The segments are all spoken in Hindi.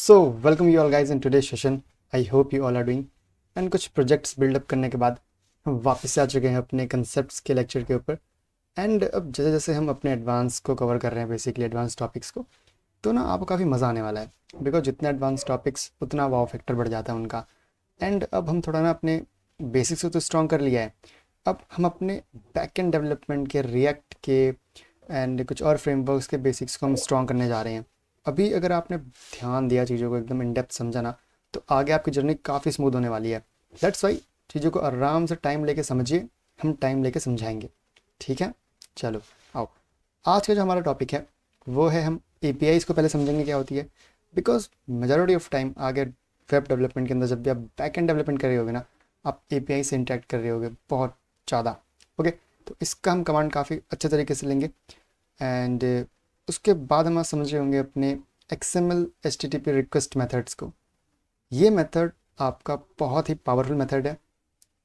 So welcome you all guys in today session. I hope you all are doing and कुछ प्रोजेक्ट्स बिल्डअप करने के बाद हम वापस से आ चुके हैं अपने कंसेप्ट्स के लेक्चर के ऊपर। एंड अब जैसे जैसे हम अपने एडवांस को कवर कर रहे हैं, बेसिकली एडवांस टॉपिक्स को, तो ना आपको काफ़ी मज़ा आने वाला है। बिकॉज जितने एडवांस टॉपिक्स उतना वाव फैक्टर बढ़ जाता है उनका। एंड अब हम थोड़ा ना अपने बेसिक्स को तो स्ट्रॉन्ग कर लिया है। अब हम अपने बैक एंड डेवलपमेंट के, रिएक्ट के एंड कुछ और फ्रेमवर्क्स के बेसिक्स को हम स्ट्रॉन्ग करने जा रहे हैं। अभी अगर आपने ध्यान दिया, चीज़ों को एकदम इन डेप्थ समझा ना, तो आगे आपकी जर्नी काफ़ी स्मूथ होने वाली है। दैट्स वाई चीज़ों को आराम से टाइम लेके समझिए, हम टाइम लेके समझाएंगे। ठीक है, चलो आओ। आज का जो हमारा टॉपिक है वो है, हम एपीआईज़ को पहले समझेंगे क्या होती है। बिकॉज मेजॉरिटी ऑफ टाइम आगे वेब डेवलपमेंट के अंदर जब भी आप बैक एंड डेवलपमेंट कर रहे होगे ना, आप एपीआई से इंटरेक्ट कर रहे होगे बहुत ज़्यादा। ओके, तो इसका हम कमांड काफ़ी अच्छे तरीके से लेंगे। एंड उसके बाद हम आज समझ रहे होंगे अपने XML HTTP रिक्वेस्ट मेथड्स को। ये मेथड आपका बहुत ही पावरफुल मेथड है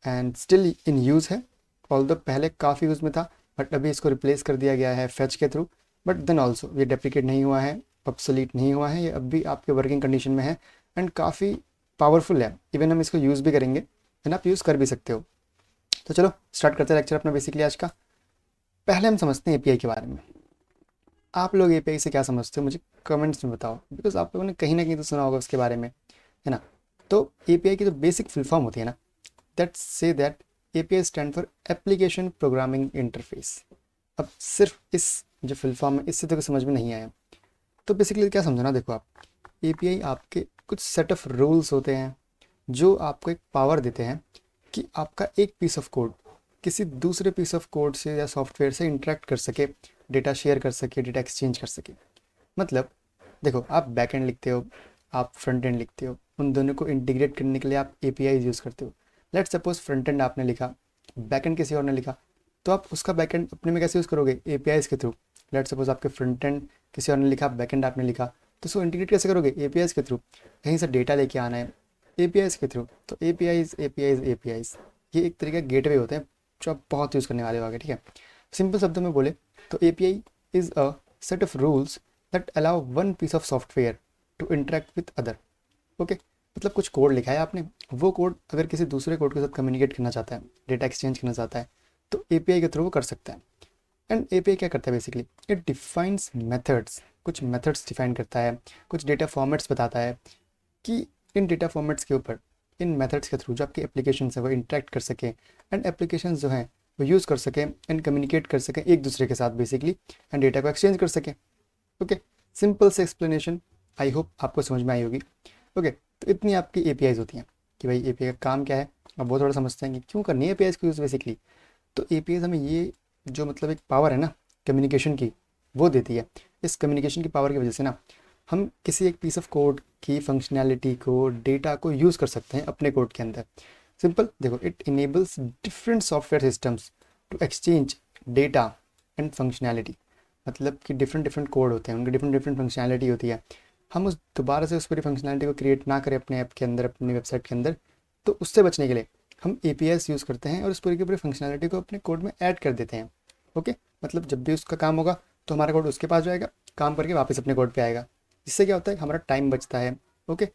एंड स्टिल इन यूज़ है। ऑल्दो पहले काफ़ी यूज़ में था, बट अभी इसको रिप्लेस कर दिया गया है फैच के थ्रू। बट देन ऑल्सो ये डेप्रिकेट नहीं हुआ है, ऑब्सोलीट नहीं हुआ है, ये अब भी आपके वर्किंग कंडीशन में है एंड काफ़ी पावरफुल है। इवन हम इसको यूज़ भी करेंगे एंड आप यूज़ कर भी सकते हो। तो चलो स्टार्ट करते हैं लेक्चर अपना बेसिकली आज का। पहले हम समझते हैं एपीआई के बारे में। आप लोग एपीआई से क्या समझते हो, मुझे कमेंट्स में बताओ। बिकॉज आप लोगों ने कहीं ना कहीं तो सुना होगा उसके बारे में, है ना। तो एपीआई की जो बेसिक फुल फॉर्म होती है ना, that say that API stand for application programming interface. अब सिर्फ इस जो फुल फॉर्म है इससे तो कुछ समझ में नहीं आया, तो बेसिकली क्या समझना, देखो आप, एपीआई आपके कुछ सेट ऑफ रूल्स होते हैं जो आपको एक पावर देते हैं कि आपका एक पीस ऑफ कोड किसी दूसरे पीस ऑफ कोड से या सॉफ्टवेयर से इंटरेक्ट कर सके, डेटा शेयर कर सके, डेटा एक्सचेंज कर सके। मतलब देखो, आप बैक एंड लिखते हो, आप फ्रंट एंड लिखते हो, उन दोनों को इंटीग्रेट करने के लिए आप एपीआई यूज़ करते हो। लेट्स सपोज फ्रंट एंड आपने लिखा, बैक एंड किसी और ने लिखा, तो आप उसका बैक एंड अपने में कैसे यूज़ करोगे? एपीआईज़ के थ्रू। लेट्स सपोज आपके फ्रंट एंड किसी और ने लिखा, बैक एंड आपने लिखा, तो उसको इंटीग्रेट कैसे करोगे? एपीआईज़ के थ्रू। कहीं से डेटा लेके आना है, एपीआईज़ के थ्रू। तो एपीआईज़ एपीआईज़ एपीआईज़ ये एक तरीके के गेटवे होते हैं जो आप बहुत यूज़ करने वाले हो आगे। ठीक है, सिंपल शब्दों में बोले तो API is a set of rules that allow one piece of software to interact with other. Okay, मतलब कुछ कोड लिखा है आपने, वो कोड अगर किसी दूसरे कोड के साथ कम्युनिकेट करना चाहता है, डेटा एक्सचेंज करना चाहता है, तो एपीआई के थ्रू वो कर सकता है। एंड एपीआई क्या करता है बेसिकली? इट डिफाइंस मेथड्स, कुछ मेथड्स डिफाइन करता है, कुछ डेटा फॉर्मेट्स बताता है कि इन डेटा फॉर्मेट्स के ऊपर, इन मेथड्स के थ्रू जो आपकी एप्लीकेशन है वो इंटरेक्ट कर सके एंड एप्लीकेशन जो हैं वो यूज़ कर सकें एंड कम्युनिकेट कर सकें एक दूसरे के साथ बेसिकली, एंड डेटा को एक्सचेंज कर सकें। ओके, सिंपल से एक्सप्लेनेशन, आई होप आपको समझ में आई होगी। ओके, तो इतनी आपकी एपीआईज होती हैं कि भाई एपीआई का काम क्या है। अब वो थोड़ा समझते हैं कि क्यों करनी है एपीआईज को यूज़ बेसिकली। तो एपीआईज हमें ये जो मतलब एक पावर है ना कम्युनिकेशन की, वो देती है। इस कम्युनिकेशन की पावर की वजह से ना हम किसी एक पीस ऑफ कोड की फंक्शनैलिटी को, डेटा को यूज़ कर सकते हैं अपने कोड के अंदर। सिंपल देखो, it enables different software systems to exchange data and functionality. मतलब कि डिफरेंट डिफरेंट कोड होते हैं, उनकी डिफरेंट डिफरेंट फंक्शनैलिटी होती है। हम उस दोबारा से उस पूरी फंक्शनैलिटी को क्रिएट ना करें अपने ऐप के अंदर, अपनी वेबसाइट के अंदर, तो उससे बचने के लिए हम एपीआईस यूज़ करते हैं और उस पूरी की पूरी फंक्शनैलिटी को अपने कोड में ऐड कर देते हैं। ओके, मतलब जब भी उसका काम होगा तो हमारा कोड उसके पास जाएगा, काम करके वापस अपने कोड पे आएगा। इससे क्या होता है, हमारा टाइम बचता है। ओके,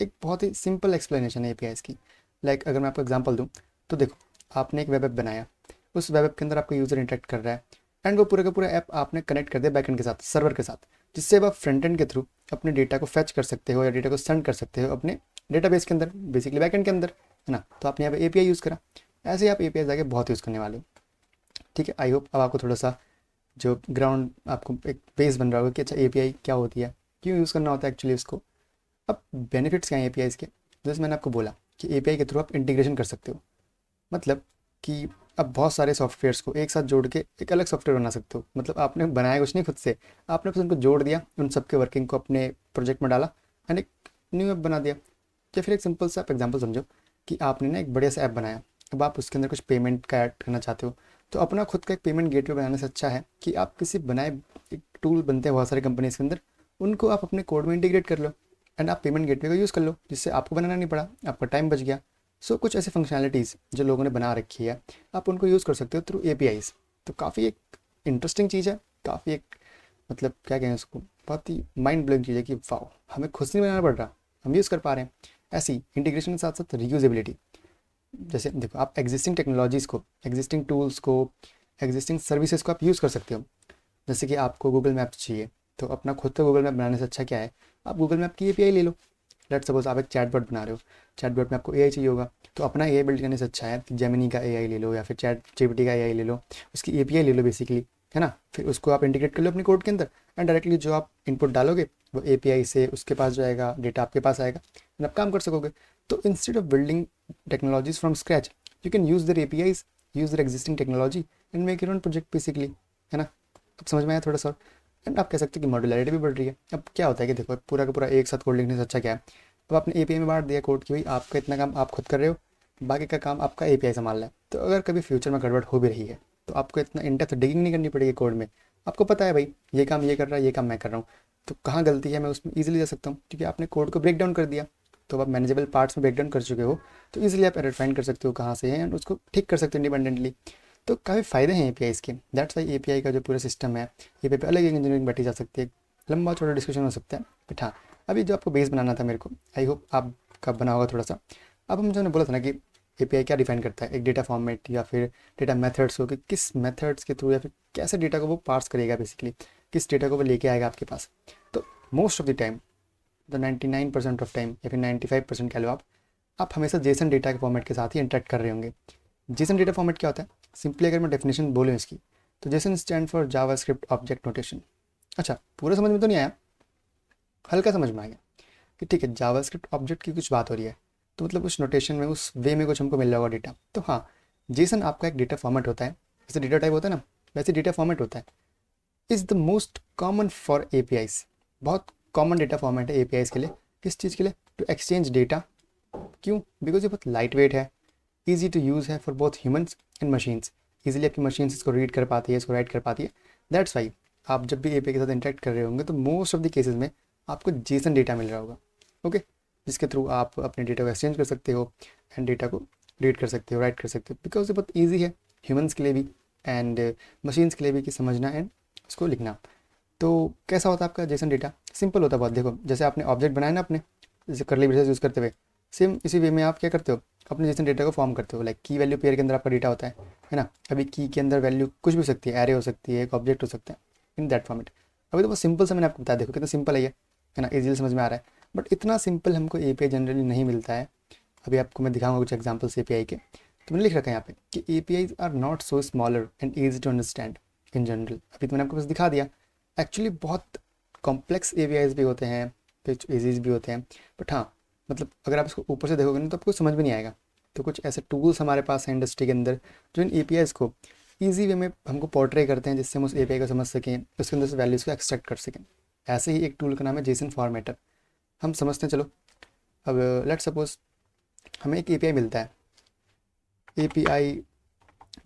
एक बहुत ही सिंपल एक्सप्लेनेशन है एपीआईस की। लाइक अगर मैं आपको एग्जांपल दूं, तो देखो, आपने एक वेब ऐप बनाया, उस वेब ऐप के अंदर आपका यूज़र इंटरेक्ट कर रहा है एंड वो पूरा का पूरा ऐप आपने कनेक्ट कर दिया बैकएंड के साथ, सर्वर के साथ, जिससे अब आप फ्रंट एंड के थ्रू अपने डेटा को फैच कर सकते हो या डेटा को सेंड कर सकते हो अपने डेटाबेस के अंदर, बेसिकली बैकएंड के अंदर, है ना। तो आपने यहाँ पे एपीआई यूज़ करा, ऐसे ही आप एपीआई आगे बहुत यूज़ करने वाले हो। ठीक है, आई होप अब आपको थोड़ा सा जो ग्राउंड, आपको एक बेस बन रहा होगा कि अच्छा एपीआई क्या होती है, क्यों यूज़ करना होता है एक्चुअली उसको। अब बेनिफिट्स क्या हैं एपीआईज़ के? जैसे मैंने आपको बोला कि एपीआई के थ्रू आप इंटीग्रेशन कर सकते हो। मतलब कि अब बहुत सारे सॉफ्टवेयर्स को एक साथ जोड़ के एक अलग सॉफ्टवेयर बना सकते हो। मतलब आपने बनाया कुछ नहीं खुद से, आपने बस उनको जोड़ दिया, उन सबके वर्किंग को अपने प्रोजेक्ट में डाला एंड एक न्यू ऐप बना दिया। या फिर एक सिंपल सा आप एग्जांपल समझो कि आपने ना एक बढ़िया सा ऐप बनाया, अब आप उसके अंदर कुछ पेमेंट का ऐड करना चाहते हो, तो अपना खुद का एक पेमेंट गेटवे बनाने से अच्छा है कि आप किसी बनाए, एक टूल बनते हैं बहुत सारी कंपनीज के अंदर, उनको आप अपने कोड में इंटीग्रेट कर लो एंड आप पेमेंट गेटवे का यूज़ कर लो, जिससे आपको बनाना नहीं पड़ा, आपका टाइम बच गया। सो कुछ ऐसी फंक्शनैलिटीज़ जो लोगों ने बना रखी है, आप उनको यूज़ कर सकते हो थ्रू एपीआईज़। तो काफ़ी एक इंटरेस्टिंग चीज़ है, काफ़ी एक, मतलब क्या कहें उसको, बहुत ही माइंड ब्लोइंग चीज़ है कि वाओ, हमें खुद से नहीं बनाना पड़ रहा, हम यूज़ कर पा रहे हैं। ऐसी इंटीग्रेशन के साथ साथ रीयूजेबिलिटी। जैसे देखो, आप एग्जिस्टिंग टेक्नोलॉजीज़ को, एग्जिस्टिंग टूल्स को, एग्जिस्टिंग सर्विसेज को आप यूज़ कर सकते हो। जैसे कि आपको गूगल मैप्स चाहिए, तो अपना खुद का गूगल मैप बनाने से अच्छा क्या है, आप गूगल मैप की एपीआई ले लो। लेट्स सपोज आप एक चैटबॉट बना रहे हो, चैटबॉट में आपको एआई चाहिए होगा, तो अपना एआई बिल्ड करने से अच्छा है कि जेमिनी का एआई ले लो या फिर चैट जीपीटी का एआई ले लो, उसकी एपीआई ले लो बेसिकली, है ना। फिर उसको आप इंटीग्रेट कर लो अपने कोड के अंदर, एंड डायरेक्टली जो आप इनपुट डालोगे वो एपीआई से उसके पास जाएगा, डेटा आपके पास आएगा, एंड आप काम कर सकोगे। तो instead of building technologies from scratch, you can use their APIs, use their existing technology and make your own project basically, है ना। अब समझ में आया थोड़ा सा। एंड आप कह सकते हो कि मॉड्यूलरिटी भी बढ़ रही है। अब क्या होता है कि देखो, पूरा का पूरा एक साथ कोड लिखने से अच्छा क्या है, अब आपने एपीआई में बांट दिया कोड कि भाई आपका इतना काम आप खुद कर रहे हो, बाकी का काम आपका एपीआई संभाल रहा है। तो अगर कभी फ्यूचर में गड़बड़ हो भी रही है तो आपको इतना इन डेप्थ डिगिंग नहीं करनी पड़ेगी कोड में। आपको पता है भाई ये काम ये कर रहा है, ये काम मैं कर रहा हूँ, तो कहाँ गलती है मैं उसमें ईजिली जा सकता हूँ, क्योंकि आपने कोड को ब्रेक डाउन कर दिया। तो आप मैनेजेबल पार्ट्स में ब्रेक डाउन कर चुके हो, तो ईजिली आप एरर फाइंड कर सकते हो कहाँ से है, एंड उसको ठीक कर सकते हो इंडिपेंडेंटली। तो काफ़ी फ़ायदे हैं एपीआईज़ के। दैट्स वाई एपीआई का जो पूरा सिस्टम है, एपीआई पे अलग एक इंजीनियरिंग बैठी जा सकती है। लंबा चौड़ा डिस्कशन हो सकता है, बट हाँ, अभी जो आपको बेस बनाना था मेरे को, आई होप आपका बना होगा थोड़ा सा। अब हम जो ने बोला था ना कि एपीआई क्या डिफाइन करता है, एक डेटा फॉर्मेट या फिर डेटा मेथड्स हो, कि किस मेथड्स के थ्रू या फिर कैसे डेटा को वो पार्स करेगा बेसिकली, किस डेटा को वो लेके आएगा आपके पास। तो most of the time, the 99% of time या फिर 95% कह लो आप हमेशा जेसन डेटा के फॉर्मेट के साथ ही इंटरेक्ट कर रहे होंगे। जेसन डेटा फॉर्मेट क्या होता है, सिंपली अगर मैं डेफिनेशन बोलूँ इसकी, तो Jason stand for JavaScript object notation. अच्छा, पूरा समझ में तो नहीं आया, हल्का समझ में आ गया कि ठीक है, जावास्क्रिप्ट ऑब्जेक्ट की कुछ बात हो रही है, तो मतलब उस नोटेशन में, उस वे में कुछ हमको मिल रहा होगा डेटा। तो हाँ, जेसन आपका एक डेटा फॉर्मेट होता है, जैसे डेटा टाइप होता है ना, वैसे डेटा फॉर्मेट होता है। Is the most common for APIs, बहुत कॉमन डेटा फॉर्मेट है एपीआईज के लिए। किस चीज़ के लिए, टू एक्सचेंज डेटा। क्यों, बिकॉज ये बहुत लाइट वेट है, ईजी टू यूज़ है for both humans and machines. Easily आपकी मशीन्स इसको रीड कर पाती है, इसको राइट कर पाती है। दैट्स वाई आप जब भी एपीआई के साथ इंटरेक्ट कर रहे होंगे तो मोस्ट ऑफ द केसेस में आपको जेसन डेटा मिल रहा होगा, ओके, जिसके थ्रू आप अपने डेटा को एक्सचेंज कर सकते हो एंड डेटा को रीड कर सकते हो, राइट कर सकते हो। बिकॉज ये बहुत ईजी है ह्यूमंस के लिए भी एंड मशीन्स के लिए भी कि समझना एंड उसको लिखना। तो कैसा होता है आपका जेसन डेटा, सिंपल होता है बहुत। देखो, जैसे आपने ऑब्जेक्ट बनाया ना अपने, जैसे करली ब्रेसेस यूज़ करते हुए, सेम इसी वे में आप क्या करते हो, अपने जेसन डेटा को फॉर्म करते हो। लाइक की वैल्यू पेयर के अंदर आपका डेटा होता है ना। अभी की के अंदर वैल्यू कुछ भी हो सकती है, एरे हो सकती है, एक ऑब्जेक्ट हो सकता है, इन दैट फॉर्मेट। अभी तो बहुत सिंपल से मैंने आपको बताया, देखो कितना सिंपल है ये, है ना, इजीली समझ में आ रहा है। बट इतना सिंपल हमको एपीआई जनरली नहीं मिलता है। अभी आपको मैं दिखाऊंगा कुछ एग्जांपल्स एपीआई के। तो मैंने लिख रखा है यहाँ पे कि APIs are not so smaller and easy to understand in general. अभी तो मैंने आपको बस दिखा दिया, एक्चुअली बहुत कॉम्प्लेक्स एपीआईज भी होते हैं, कुछ ईजीज भी होते हैं। बट हाँ, मतलब अगर आप इसको ऊपर से देखोगे ना तो आपको समझ में नहीं आएगा। तो कुछ ऐसे टूल्स हमारे पास हैं इंडस्ट्री के अंदर जो इन एपीआईज को ईजी वे में हमको पोर्ट्रे करते हैं, जिससे हम उस एपीआई को समझ सकें, उसके अंदर से वैल्यूज़ को एक्सट्रैक्ट कर सकें। ऐसे ही एक टूल का नाम है जेसन फॉर्मेटर, हम समझते हैं चलो। अब लेट्स सपोज हमें एक एपीआई मिलता है, एपीआई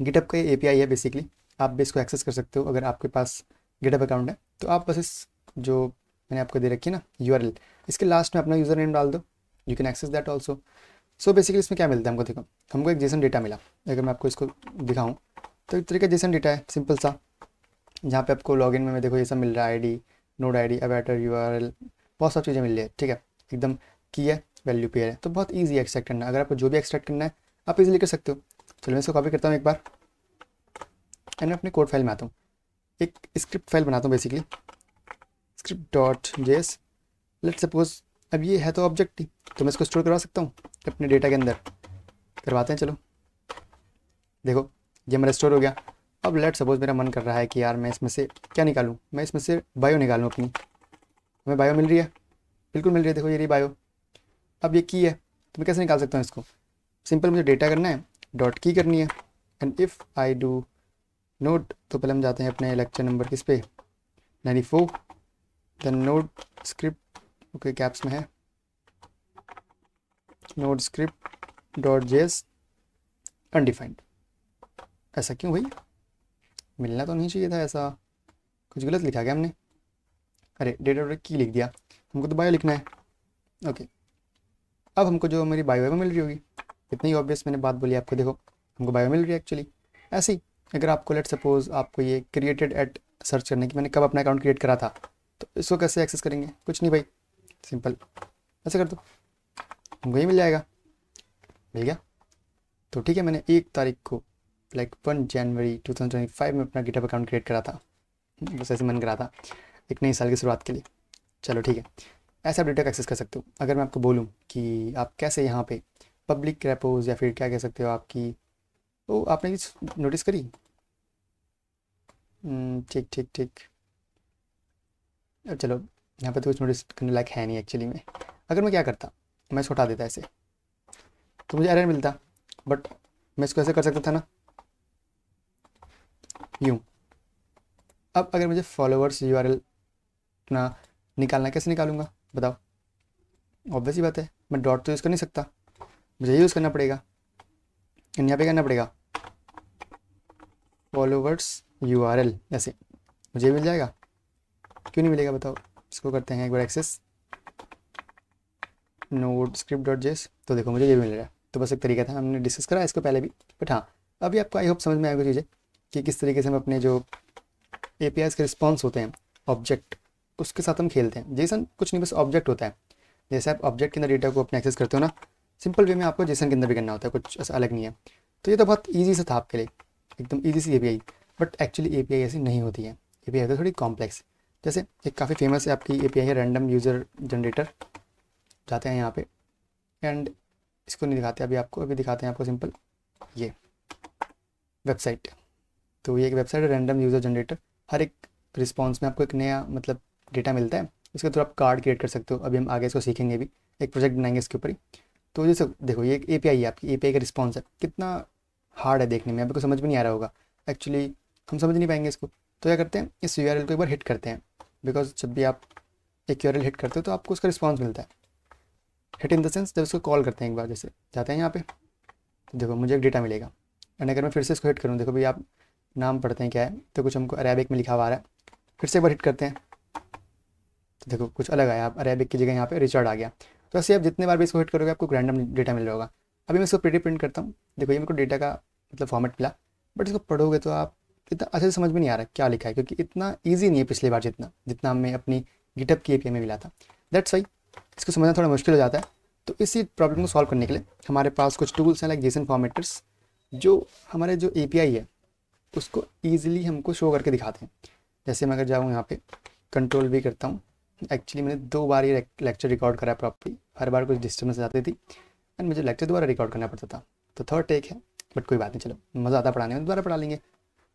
गिटहब का एपीआई है बेसिकली। आप भी इसको एक्सेस कर सकते हो अगर आपके पास गिटहब अकाउंट है। तो आप बस इस जो मैंने आपको दे रखी है ना यूआरएल, इसके लास्ट में अपना यूज़र नेम डाल दो, you can access that also. So basically इसमें क्या मिलता है हमको, देखो हमको एक जेसन डेटा मिला। अगर मैं आपको इसको दिखाऊँ तो एक तरीके का जेसन डेटा है सिंपल सा, जहाँ पे आपको लॉगिन में देखो ये सब मिल रहा है, आईडी, नोड आईडी, अवेटर, यूआरएल, बहुत सब चीज़ें मिल रही है, ठीक है, एकदम की है, वैल्यू पेयर है। तो बहुत ईजी है एक्सट्रैक्ट करना, अगर आपको जो भी एक्सट्रैक्ट करना है आप इजीली कर सकते हो। चलो मैं इसको कॉपी करता हूँ एक बार, एंड मैं अपने कोड फाइल में आता हूँ, एक स्क्रिप्ट फाइल बनाता हूँ basically, script dot JS. Let suppose अब ये है तो ऑब्जेक्ट ही, तो मैं इसको स्टोर करवा सकता हूँ अपने डेटा के अंदर, करवाते हैं चलो। देखो ये मेरा स्टोर हो गया। अब लेट सपोज मेरा मन कर रहा है कि यार मैं इसमें से क्या निकालूँ, मैं इसमें से बायो निकालूँ अपनी। हमें बायो मिल रही है, बिल्कुल मिल रही है, देखो ये रही बायो। अब ये की है तो मैं कैसे निकाल सकता हूँ इसको, सिंपल मुझे डेटा करना है, डॉट की करनी है, and if I do not, तो पहले हम जाते हैं अपने लेक्चर नंबर किस पे, 94, then node script, okay caps में है, node script dot JS undefined. ऐसा क्यों भाई, मिलना तो नहीं चाहिए था ऐसा, कुछ गलत लिखा क्या हमने, अरे डेटा डॉट की लिख दिया, हमको तो बायो लिखना है। ओके, अब हमको जो मेरी बायो है वो मिल रही होगी, इतनी ही ऑब्वियस मैंने बात बोली आपको, देखो हमको बायो मिल रही है एक्चुअली। ऐसे ही अगर आपको लेट सपोज आपको ये क्रिएटेड एट सर्च करने की, मैंने कब अपना अकाउंट क्रिएट करा था, तो इसको कैसे एक्सेस करेंगे? कुछ नहीं भाई, सिंपल ऐसे कर दो, हमको ये मिल जाएगा। मिल गया। तो ठीक है, मैंने 1 तारीख को लाइक 1 जनवरी 2025 में अपना गिटहब अकाउंट क्रिएट करा था, बस ऐसे मन करा था एक नई साल की शुरुआत के लिए। चलो ठीक है, ऐसे आप डेटा का एक्सेस कर सकते हो। अगर मैं आपको बोलूँ कि आप कैसे यहाँ पे पब्लिक रेपोज या फिर क्या कह सकते हो आपकी, तो आपने चीज़ नोटिस करी? ठीक ठीक ठीक। अब चलो, यहाँ पे तो कुछ नोटिस करने लायक है नहीं एक्चुअली में। अगर मैं क्या करता, मैं इसको हटा देता ऐसे, तो मुझे एरर मिलता, बट मैं इसको ऐसे कर सकता था ना, यूँ। अब अगर मुझे फॉलोअर्स यूआरएल अपना निकालना है, कैसे निकालूंगा बताओ? ऑब्वियस ही बात है, मैं डॉट तो यूज़ कर नहीं सकता, मुझे यूज़ करना पड़ेगा, यहाँ पे करना पड़ेगा फॉलोवर्स यूआरएल, ऐसे मुझे मिल जाएगा। क्यों नहीं मिलेगा बताओ? इसको करते हैं एक बार एक्सेस, नोड स्क्रिप्ट डॉट जेस, तो देखो मुझे ये भी मिल रहा है। तो बस एक तरीका था, हमने डिस्कस करा इसको पहले भी, बट हाँ अभी आपको आई होप समझ में आएगा चीज़ें कि किस तरीके से हम अपने जो APIs के रिस्पॉन्स होते हैं ऑब्जेक्ट, उसके साथ हम खेलते हैं। जेसन कुछ नहीं, बस ऑब्जेक्ट होता है। जैसे आप ऑब्जेक्ट के अंदर डेटा को अपने एक्सेस करते हो ना, सिंपल वे में आपको जेसन के अंदर भी करना होता है, कुछ ऐसा अलग नहीं है। तो ये तो बहुत ईजी सा था आपके लिए, एकदम ईजी सी API, बट एक्चुअली API ऐसी नहीं होती है। API होती है थोड़ी कॉम्प्लेक्स। जैसे एक काफ़ी फेमस है आपकी API है रैंडम यूज़र जनरेटर। जाते हैं यहाँ पे एंड इसको नहीं दिखाते अभी आपको, अभी दिखाते हैं आपको सिंपल ये वेबसाइट। तो ये एक वेबसाइट है रैंडम यूज़र जनरेटर। हर एक रिस्पॉन्स में आपको एक नया मतलब डेटा मिलता है, इसके थ्रू आप कार्ड क्रिएट कर सकते हो। अभी हम आगे इसको सीखेंगे भी, एक प्रोजेक्ट बनाएंगे इसके ऊपर ही। तो जैसे देखो ये एक API है आपकी, API का रिस्पॉन्स है, कितना हार्ड है देखने में, आपको समझ में नहीं आ रहा होगा एक्चुअली, हम समझ नहीं पाएंगे इसको। तो क्या करते हैं, इस URL को एक बार हिट करते हैं, बिकॉज जब भी आप एक URL हिट करते हो तो आपको उसका रिस्पॉन्स मिलता है। हिट इन द सेंस जब उसको कॉल करते हैं एक बार, जैसे जाते हैं यहाँ पे, तो देखो मुझे एक डेटा मिलेगा। एंड अगर मैं फिर से इसको हिट करूँ, देखो भाई आप नाम पढ़ते हैं क्या है, तो कुछ हमको अरेबिक में लिखा हुआ आ रहा है। फिर से एक बार हिट करते हैं, तो देखो कुछ अलग आया, आप अरेबिक की जगह यहाँ पे रिचर्ड आ गया। तो ऐसे आप जितने बार भी इसको हिट करोगे आपको रैंडम डेटा मिल रहा होगा। अभी मैं इसको प्रिंट करता हूँ, देखो ये मेरे को डेटा का मतलब फॉर्मेट मिला, बट इसको पढ़ोगे तो आप इतना अच्छे से समझ में नहीं आ रहा क्या लिखा है, क्योंकि इतना ईजी नहीं है पिछली बार जितना जितना हमें अपनी गिटहब की API में मिला था। दैट्स वाई इसको समझना थोड़ा मुश्किल हो जाता है। तो इसी प्रॉब्लम को सॉल्व करने के लिए हमारे पास कुछ टूल्स हैं लाइक जेसन फॉर्मेटर्स, जो हमारे जो API है उसको ईजिली हमको शो करके दिखाते हैं। जैसे मैं अगर जाऊँ यहाँ पे कंट्रोल भी करता हूँ, एक्चुअली मैंने 2 बार ये लेक्चर रिकॉर्ड करा प्रॉपर्ली, हर बार कुछ डिस्टर्बेंस आती थी एंड मुझे लेक्चर दोबारा रिकॉर्ड करना पड़ता था। तो थर्ड टेक है, बट कोई बात नहीं, चलो मज़ा आता पढ़ाने में, दोबारा पढ़ा लेंगे,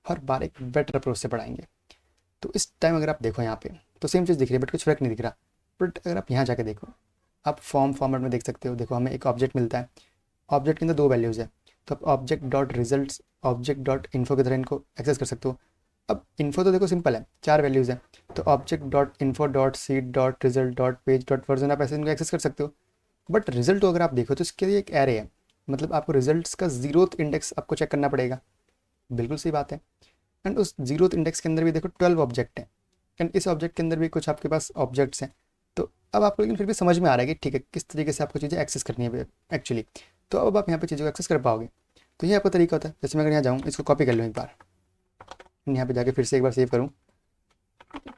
हर बार एक बेटर अप्रोच से पढ़ाएंगे। तो इस टाइम अगर आप देखो यहाँ पे तो सेम चीज़ दिख रही है, बट कुछ फ़र्क नहीं दिख रहा। बट अगर आप यहाँ जाके देखो, आप फॉर्मेट में देख सकते हो। देखो हमें एक ऑब्जेक्ट मिलता है, ऑब्जेक्ट के अंदर 2 वैल्यूज़ है, तो आप object dot result object dot info की तरह इनको एक्सेस कर सकते हो। अब इन्फो तो देखो सिंपल है, 4 वैल्यूज़ है, तो object dot info dot seat dot result dot page dot version आप ऐसे इनको एक्सेस कर सकते हो। बट रिजल्ट अगर आप देखो तो इसके लिए एक एरे है, मतलब आपको रिजल्ट्स का 0th इंडेक्स आपको चेक करना पड़ेगा। बिल्कुल सही बात है। एंड उस 0th इंडेक्स के अंदर भी देखो 12 ऑब्जेक्ट हैं, एंड इस ऑब्जेक्ट के अंदर भी कुछ आपके पास ऑब्जेक्ट्स हैं। तो अब आपको लेकिन फिर भी समझ में आ रहा है कि ठीक है किस तरीके से आपको चीज़ें एक्सेस करनी है एक्चुअली। तो अब आप यहाँ पे चीज़ों को एक्सेस कर पाओगे। तो ये आपका तरीका होता है। जैसे मैं अगर यहाँ जाऊँ, इसको कॉपी कर लूँ एक बार, यहाँ पे जाके फिर से एक बार सेव करूँ,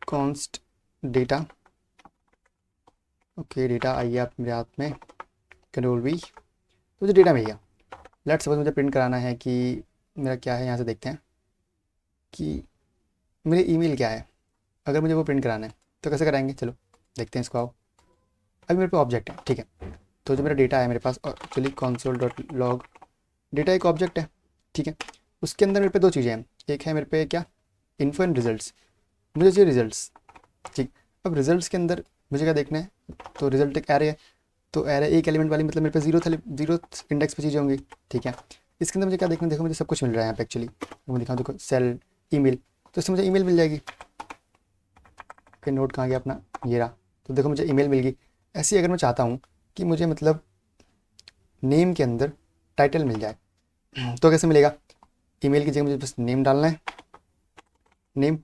कॉन्स्ट डेटा, ओके डेटा आइए आप मेरे हाथ में, कंट्रोल V, तो मुझे डेटा मिल गया। लेट्स सपोज मुझे प्रिंट कराना है कि मेरा क्या है, यहाँ से देखते हैं कि मेरे ईमेल क्या है। अगर मुझे वो प्रिंट कराना है तो कैसे कराएंगे, चलो देखते हैं इसको। आओ, अभी मेरे पे ऑब्जेक्ट है, ठीक है, तो जो मेरा डेटा है मेरे पास actually console dot log, data एक ऑब्जेक्ट है, ठीक है। उसके अंदर मेरे पे 2 चीज़ें हैं, एक है मेरे पे क्या, इन्फो एंड रिजल्ट्स, मुझे चाहिए रिजल्ट्स, ठीक। अब रिजल्ट्स के अंदर मुझे क्या देखना है, तो रिजल्ट एक एरे है, तो एरे एक एलिमेंट वाली, मतलब मेरे पे 0th इंडेक्स पे चीज़ें होंगी, ठीक है। इसके अंदर मुझे क्या देखना है, देखो मुझे सब कुछ मिल रहा है यहाँ पे एक्चुअली, मैं दिखाऊँ, देखो सेल ईमेल, तो इससे मुझे ईमेल मिल जाएगी। फिर नोट कहाँ गया अपना, ये रहा, तो देखो मुझे ईमेल मिल गई। ऐसे ही अगर मैं चाहता हूँ कि मुझे मतलब नेम के अंदर टाइटल मिल जाए, तो कैसे मिलेगा, ईमेल की जगह मुझे बस नेम डालना है, नेम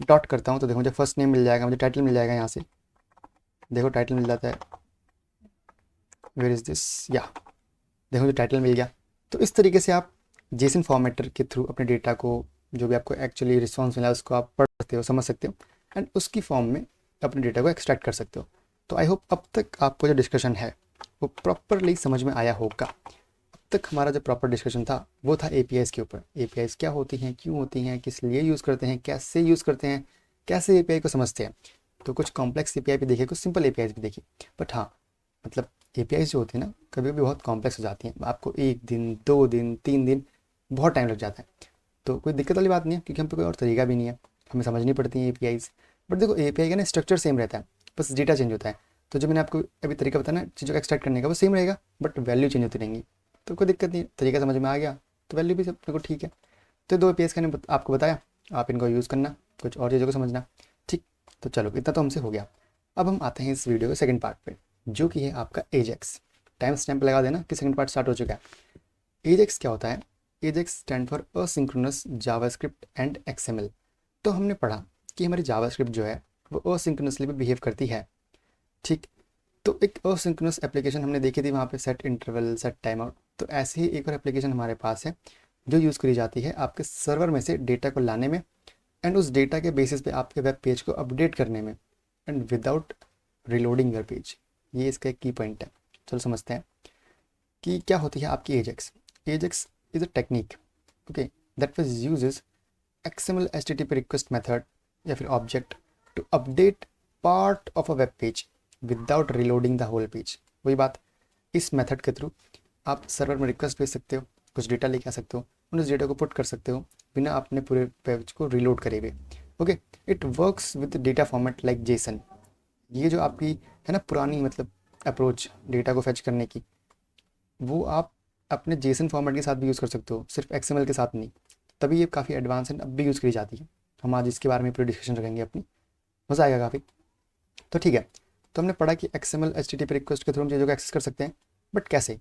डॉट करता हूँ, तो देखो मुझे फर्स्ट नेम मिल जाएगा, मुझे टाइटल मिल जाएगा, यहाँ से देखो टाइटल मिल जाता है, वेयर इज़ दिस, या देखो मुझे टाइटल मिल गया। तो इस तरीके से आप जेसन फॉर्मेटर के थ्रू अपने डेटा को, जो भी आपको एक्चुअली रिस्पॉन्स मिला है, उसको आप पढ़ सकते हो, समझ सकते हो, एंड उसकी फॉर्म में अपने डेटा को एक्सट्रैक्ट कर सकते हो। तो आई होप अब तक आपको जो डिस्कशन है वो प्रॉपरली समझ में आया होगा। अब तक हमारा जो प्रॉपर डिस्कशन था वो था एपीआईज़ के ऊपर। एपीआईज़ क्या होती हैं, क्यों होती हैं, किस लिए यूज़ करते हैं, कैसे यूज़ करते हैं, कैसे एपीआई को समझते हैं। तो कुछ कॉम्प्लेक्स एपीआई भी देखिए, कुछ सिंपल एपीआईज़ भी देखिए। बट हाँ, मतलब एपीआईज़ जो होती है ना, कभी कभी बहुत कॉम्प्लेक्स हो जाती हैं। आपको 1 दिन 2 दिन 3 दिन बहुत टाइम लग जाता है। तो कोई दिक्कत वाली बात नहीं है, क्योंकि हम पे कोई और तरीका भी नहीं है, हमें समझनी पड़ती है एपीआईज़। बट देखो एपीआई का ना स्ट्रक्चर सेम रहता है, बस डेटा चेंज होता है। तो जो मैंने आपको अभी तरीका बताया ना चीज़ों को एक्सट्रैक्ट करने का, वो सेम रहेगा, बट वैल्यू चेंज होती रहेंगी। तो कोई दिक्कत नहीं है, तरीका समझ में आ गया तो वैल्यू भी सब को ठीक है। तो 2 एपीआईज़ का मैंने आपको बताया, आप इनको यूज़ करना, कुछ और चीज़ों को समझना। ठीक, तो चलो इतना तो हमसे हो गया। अब हम आते हैं इस वीडियो के सेकंड पार्ट पे, जो कि है आपका एजेक्स। टाइम स्टैम्प लगा देना कि सेकंड पार्ट स्टार्ट हो चुका है। एजेक्स क्या होता है? Ajax stand for asynchronous JavaScript and XML. तो हमने पढ़ा कि हमारी जावास्क्रिप्ट जो है वो असिंक्रोनसली भी बिहेव करती है। ठीक, तो एक असिंक्रोनस एप्लीकेशन हमने देखी थी वहाँ पे, set interval, set time out. तो ऐसे ही एक और एप्लीकेशन हमारे पास है जो यूज़ करी जाती है आपके सर्वर में से डेटा को लाने में, एंड उस डेटा के बेसिस पे आपके वेब पेज को अपडेट करने में, and without reloading your page. ये इसका एक की पॉइंट है। चलो समझते हैं कि क्या होती है आपकी AJAX. AJAX is a technique, okay, that was uses XML HTTP request method या फिर object to update part of a web page without reloading the whole page. वही बात, इस मेथड के थ्रू आप सर्वर में रिक्वेस्ट भेज सकते हो, कुछ डेटा लेके आ सकते हो, उन उस डेटा को पुट कर सकते हो बिना अपने पूरे पेज को रिलोड करे हुए। Okay, it works with data format like Jason. ये जो आपकी है ना पुरानी मतलब अप्रोच डेटा को फेच करने की, वो आप अपने जेसन फॉर्मेट के साथ भी यूज़ कर सकते हो, सिर्फ एक्सएमएल के साथ नहीं। तभी ये काफ़ी एडवांस एंड अब भी यूज़ करी जाती है। हम आज इसके बारे में पूरी डिस्कशन रखेंगे अपनी, मज़ा आएगा काफ़ी। तो ठीक है, तो हमने पढ़ा कि एक्सएमएल HTTP रिक्वेस्ट के थ्रू हम चीज़ों को एक्सेस कर सकते हैं। बट कैसे,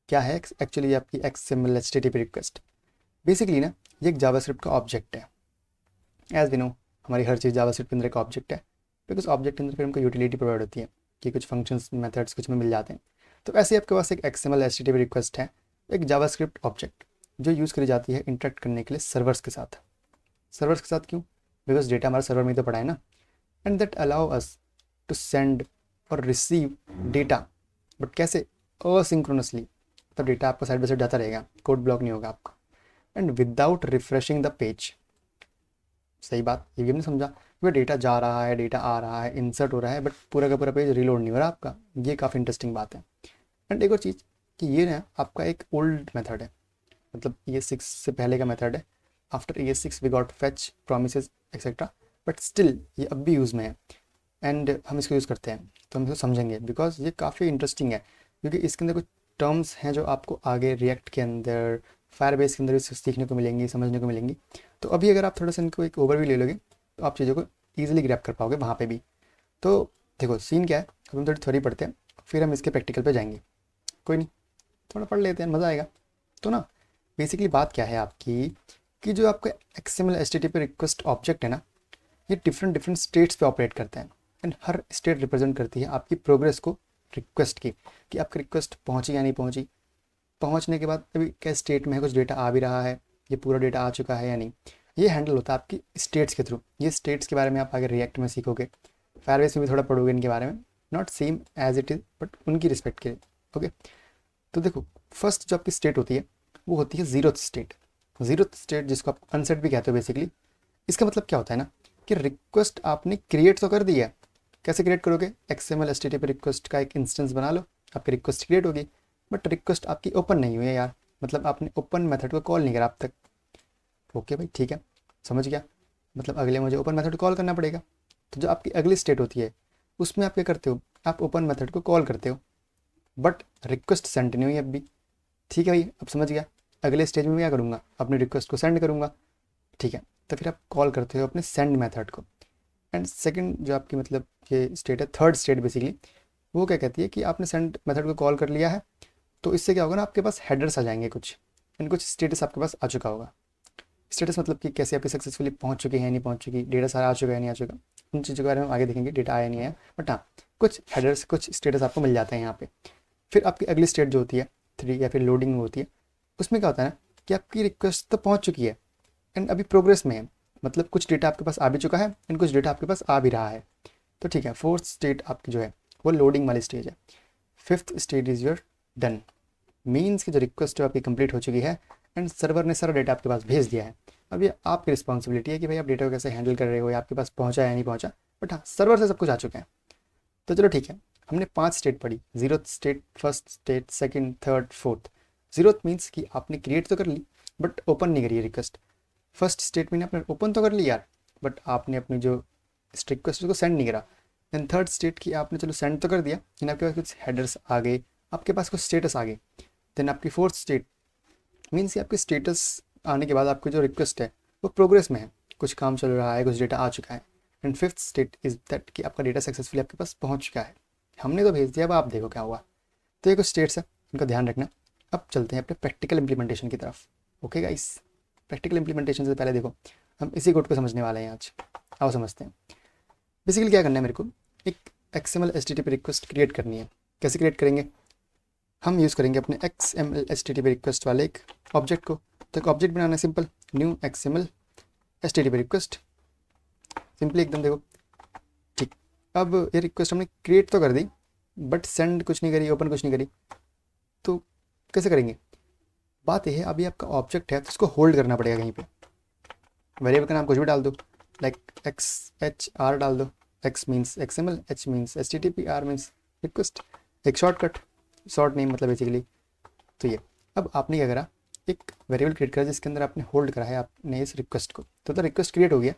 क्या है एक्चुअली आपकी एक्सएमएल HTTP रिक्वेस्ट? बेसिकली ना ये एक जावास्क्रिप्ट का ऑब्जेक्ट है। एज वी नो, हमारी हर चीज़ जावास्क्रिप्ट के अंदर एक ऑब्जेक्ट है, बिकॉज ऑब्जेक्ट के अंदर फिर हमको यूटिलिटी प्रोवाइड होती है कि कुछ फंक्शंस मेथड्स कुछ में मिल जाते हैं। तो ऐसे ही आपके पास एक XML HTTP रिक्वेस्ट है, एक जावास्क्रिप्ट ऑब्जेक्ट जो यूज़ करी जाती है इंटरेक्ट करने के लिए सर्वर्स के साथ। सर्वर्स के साथ क्यों? बिकॉज डेटा हमारे सर्वर में ही तो पड़ा है ना। And that allow us to send और रिसीव डेटा, बट कैसे? असिंक्रोनसली, तब डेटा आपका साइड बाई साइड जाता रहेगा, कोड ब्लॉक नहीं होगा आपका, and without refreshing the page. सही बात, ये भी हमने समझा कि डेटा जा रहा है, डेटा आ रहा है, इंसर्ट हो रहा है, बट पूरा का पूरा पेज रिलोड नहीं हो रहा आपका। ये काफ़ी इंटरेस्टिंग बात है। एंड एक और चीज़ कि ये ना आपका एक ओल्ड मेथड है, मतलब ES6 से पहले का मेथड है। After ES6 we got fetch, promises etcetera, but still ये अब भी यूज़ में है एंड हम इसको यूज़ करते हैं। तो हम इसको समझेंगे बिकॉज ये काफ़ी इंटरेस्टिंग है, क्योंकि इसके अंदर कुछ टर्म्स हैं जो आपको आगे रिएक्ट के अंदर, फायरबेस के अंदर भी सीखने को मिलेंगी, समझने को मिलेंगी। तो अभी अगर आप थोड़ा सा इनको एक ओवरव्यू ले लोगे तो आप चीज़ों को ईजिली ग्रैप कर पाओगे वहाँ पे भी। तो देखो सीन क्या है, अब हम थोड़ी थ्योरी पढ़ते हैं, फिर हम इसके प्रैक्टिकल पे जाएंगे। कोई नहीं, थोड़ा पढ़ लेते हैं, मज़ा आएगा। तो ना बेसिकली बात क्या है आपकी कि जो आपका XML HTTP रिक्वेस्ट ऑब्जेक्ट है ना, ये डिफरेंट डिफरेंट स्टेट्स पे ऑपरेट करते हैं, एंड हर स्टेट रिप्रेजेंट करती है आपकी प्रोग्रेस को रिक्वेस्ट की, कि आपकी रिक्वेस्ट पहुंची या नहीं पहुंची। पहुंचने के बाद अभी क्या स्टेट में है, कुछ डेटा आ भी रहा है, ये पूरा डेटा आ चुका है या नहीं, ये हैंडल होता है आपकी स्टेट्स के थ्रू। ये स्टेट्स के बारे में आप आगे रिएक्ट में सीखोगे, फायरबेस में भी थोड़ा पढ़ोगे इनके बारे में, not same as it is but उनकी रिस्पेक्ट के। ओके, तो देखो फर्स्ट जो आपकी स्टेट होती है वो होती है ज़ीरोथ स्टेट। ज़ीरोथ स्टेट जिसको आप अनसेट भी कहते हो बेसिकली, इसका मतलब क्या होता है ना कि रिक्वेस्ट आपने क्रिएट तो कर दी है। कैसे क्रिएट करोगे? XML HTTP रिक्वेस्ट का एक इंस्टेंस बना लो, आपकी रिक्वेस्ट क्रिएट होगी, बट रिक्वेस्ट आपकी ओपन नहीं हुई है यार, मतलब आपने ओपन मेथड को कॉल नहीं करा अब तक। ओके भाई ठीक है, समझ गया, मतलब अगले मुझे ओपन मेथड कॉल करना पड़ेगा। तो जो आपकी अगली स्टेट होती है उसमें आप क्या करते हो, आप ओपन मेथड को कॉल करते हो, बट रिक्वेस्ट सेंड नहीं हुई अब भी। ठीक है भाई, अब समझ गया, अगले स्टेज में मैं क्या करूँगा, अपनी रिक्वेस्ट को सेंड करूँगा। ठीक है, तो फिर आप कॉल करते हो अपने सेंड मेथड को। एंड सेकंड जो आपकी मतलब ये स्टेट है, थर्ड स्टेट बेसिकली, वो क्या कहती है कि आपने सेंड मेथड को कॉल कर लिया है, तो इससे क्या होगा ना, आपके पास हेडर्स आ जाएंगे कुछ, एंड कुछ स्टेटस आपके पास आ चुका होगा। स्टेटस मतलब कि कैसे आपकी सक्सेसफुली पहुंच चुकी है नहीं पहुंच चुकी, डेटा सारा आ चुका है नहीं आ चुका, उन चीज़ों के बारे में हम आगे देखेंगे, डेटा आया नहीं आया। बट हाँ, कुछ हेडर्स कुछ स्टेटस आपको मिल जाते हैं यहाँ पे। फिर आपकी अगली स्टेट जो होती है 3 या फिर लोडिंग होती है, उसमें क्या होता है ना कि आपकी रिक्वेस्ट तो पहुँच चुकी है एंड अभी प्रोग्रेस में है, मतलब कुछ डेटा आपके पास आ भी चुका है एंड कुछ डेटा आपके पास आ भी रहा है। तो ठीक है, फोर्थ स्टेट आपकी जो है वो लोडिंग वाली स्टेज है। Fifth state is your done, means कि जो रिक्वेस्ट है आपकी कंप्लीट हो चुकी है एंड सर्वर ने सारा डेटा आपके पास भेज दिया है। अब ये आपकी रिस्पॉन्सिबिलिटी है कि भाई आप डेटा को कैसे हैंडल कर रहे हो, या आपके पास पहुंचा या नहीं पहुंचा, बट हाँ सर्वर से सब कुछ आ चुका है। तो चलो ठीक है, हमने 5 स्टेट पढ़ी, zeroth state, first state, second, third, fourth. Zeroth means कि आपने क्रिएट तो कर ली बट ओपन नहीं करी है रिक्वेस्ट। फर्स्ट स्टेट में आपने ओपन तो कर ली यार, बट आपने अपनी जो रिक्वेस्ट को सेंड नहीं करा। देन थर्ड स्टेट की आपने चलो सेंड तो कर दिया, लेकिन आपके पास कुछ हेडर्स आ गए, आपके पास कुछ स्टेटस आ गए। देन आपकी फोर्थ स्टेट मीन्स आपके स्टेटस आने के बाद आपकी जो रिक्वेस्ट है वो प्रोग्रेस में है, कुछ काम चल रहा है, कुछ डेटा आ चुका है। And fifth state is that कि आपका डेटा सक्सेसफुली आपके पास पहुंच चुका है, हमने तो भेज दिया, अब आप देखो क्या हुआ। तो ये कुछ स्टेट्स है, इनका ध्यान रखना। अब चलते हैं अपने प्रैक्टिकल इंप्लीमेंटेशन की तरफ। ओके गाइस, प्रैक्टिकल इंप्लीमेंटेशन से पहले देखो हम इसी कोड को समझने वाले हैं आज। आओ समझते हैं। बेसिकली क्या करना है, मेरे को एक XML HTTP रिक्वेस्ट क्रिएट करनी है। कैसे क्रिएट करेंगे, हम यूज़ करेंगे अपने XML HTTP रिक्वेस्ट वाले एक ऑब्जेक्ट को। तो एक ऑब्जेक्ट बनाना है, simple, new XML HTTP request, simply एकदम। देखो ठीक, अब ये रिक्वेस्ट हमने क्रिएट तो कर दी बट सेंड कुछ नहीं करी, ओपन कुछ नहीं करी। तो कैसे करेंगे, बात यह है अभी आपका ऑब्जेक्ट है तो उसको होल्ड करना पड़ेगा कहीं पे। वेरिएबल का नाम कुछ भी डाल दो, लाइक XHR डाल दो। X means XML, H means HTTP, R means request, एक शॉर्टकट, शॉर्ट नेम मतलब बेसिकली। तो ये अब आपने क्या करा, एक वेरिएबल क्रिएट करा जिसके अंदर आपने होल्ड करा है आपने इस रिक्वेस्ट को। तो रिक्वेस्ट क्रिएट हो गया,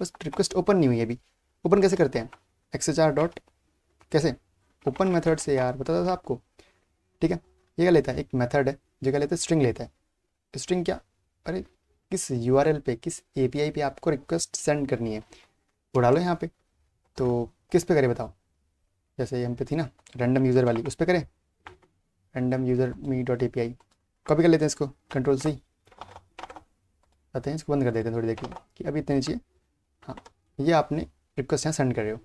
बस रिक्वेस्ट ओपन नहीं हुई अभी। ओपन कैसे करते हैं, XHR डॉट कैसे ओपन मेथड से, यार बताता था आपको। ठीक है, ये क्या लेता है, एक मेथड है जो क्या लेता है, स्ट्रिंग लेता है। स्ट्रिंग क्या, अरे किस URL पे, किस API पे आपको रिक्वेस्ट सेंड करनी है वो डालो यहाँ पे। तो किस पे करें बताओ, जैसे यहाँ पे थी ना रैंडम यूज़र वाली, उस पर करें रैंडम यूज़र मी डॉट API। कॉपी कर लेते हैं इसको, Ctrl+C आते हैं, इसको बंद कर देते हैं थोड़ी देर के लिए कि अभी इतने नीचे। हाँ, ये आपने रिक्वेस्ट यहाँ सेंड कर रहे हो,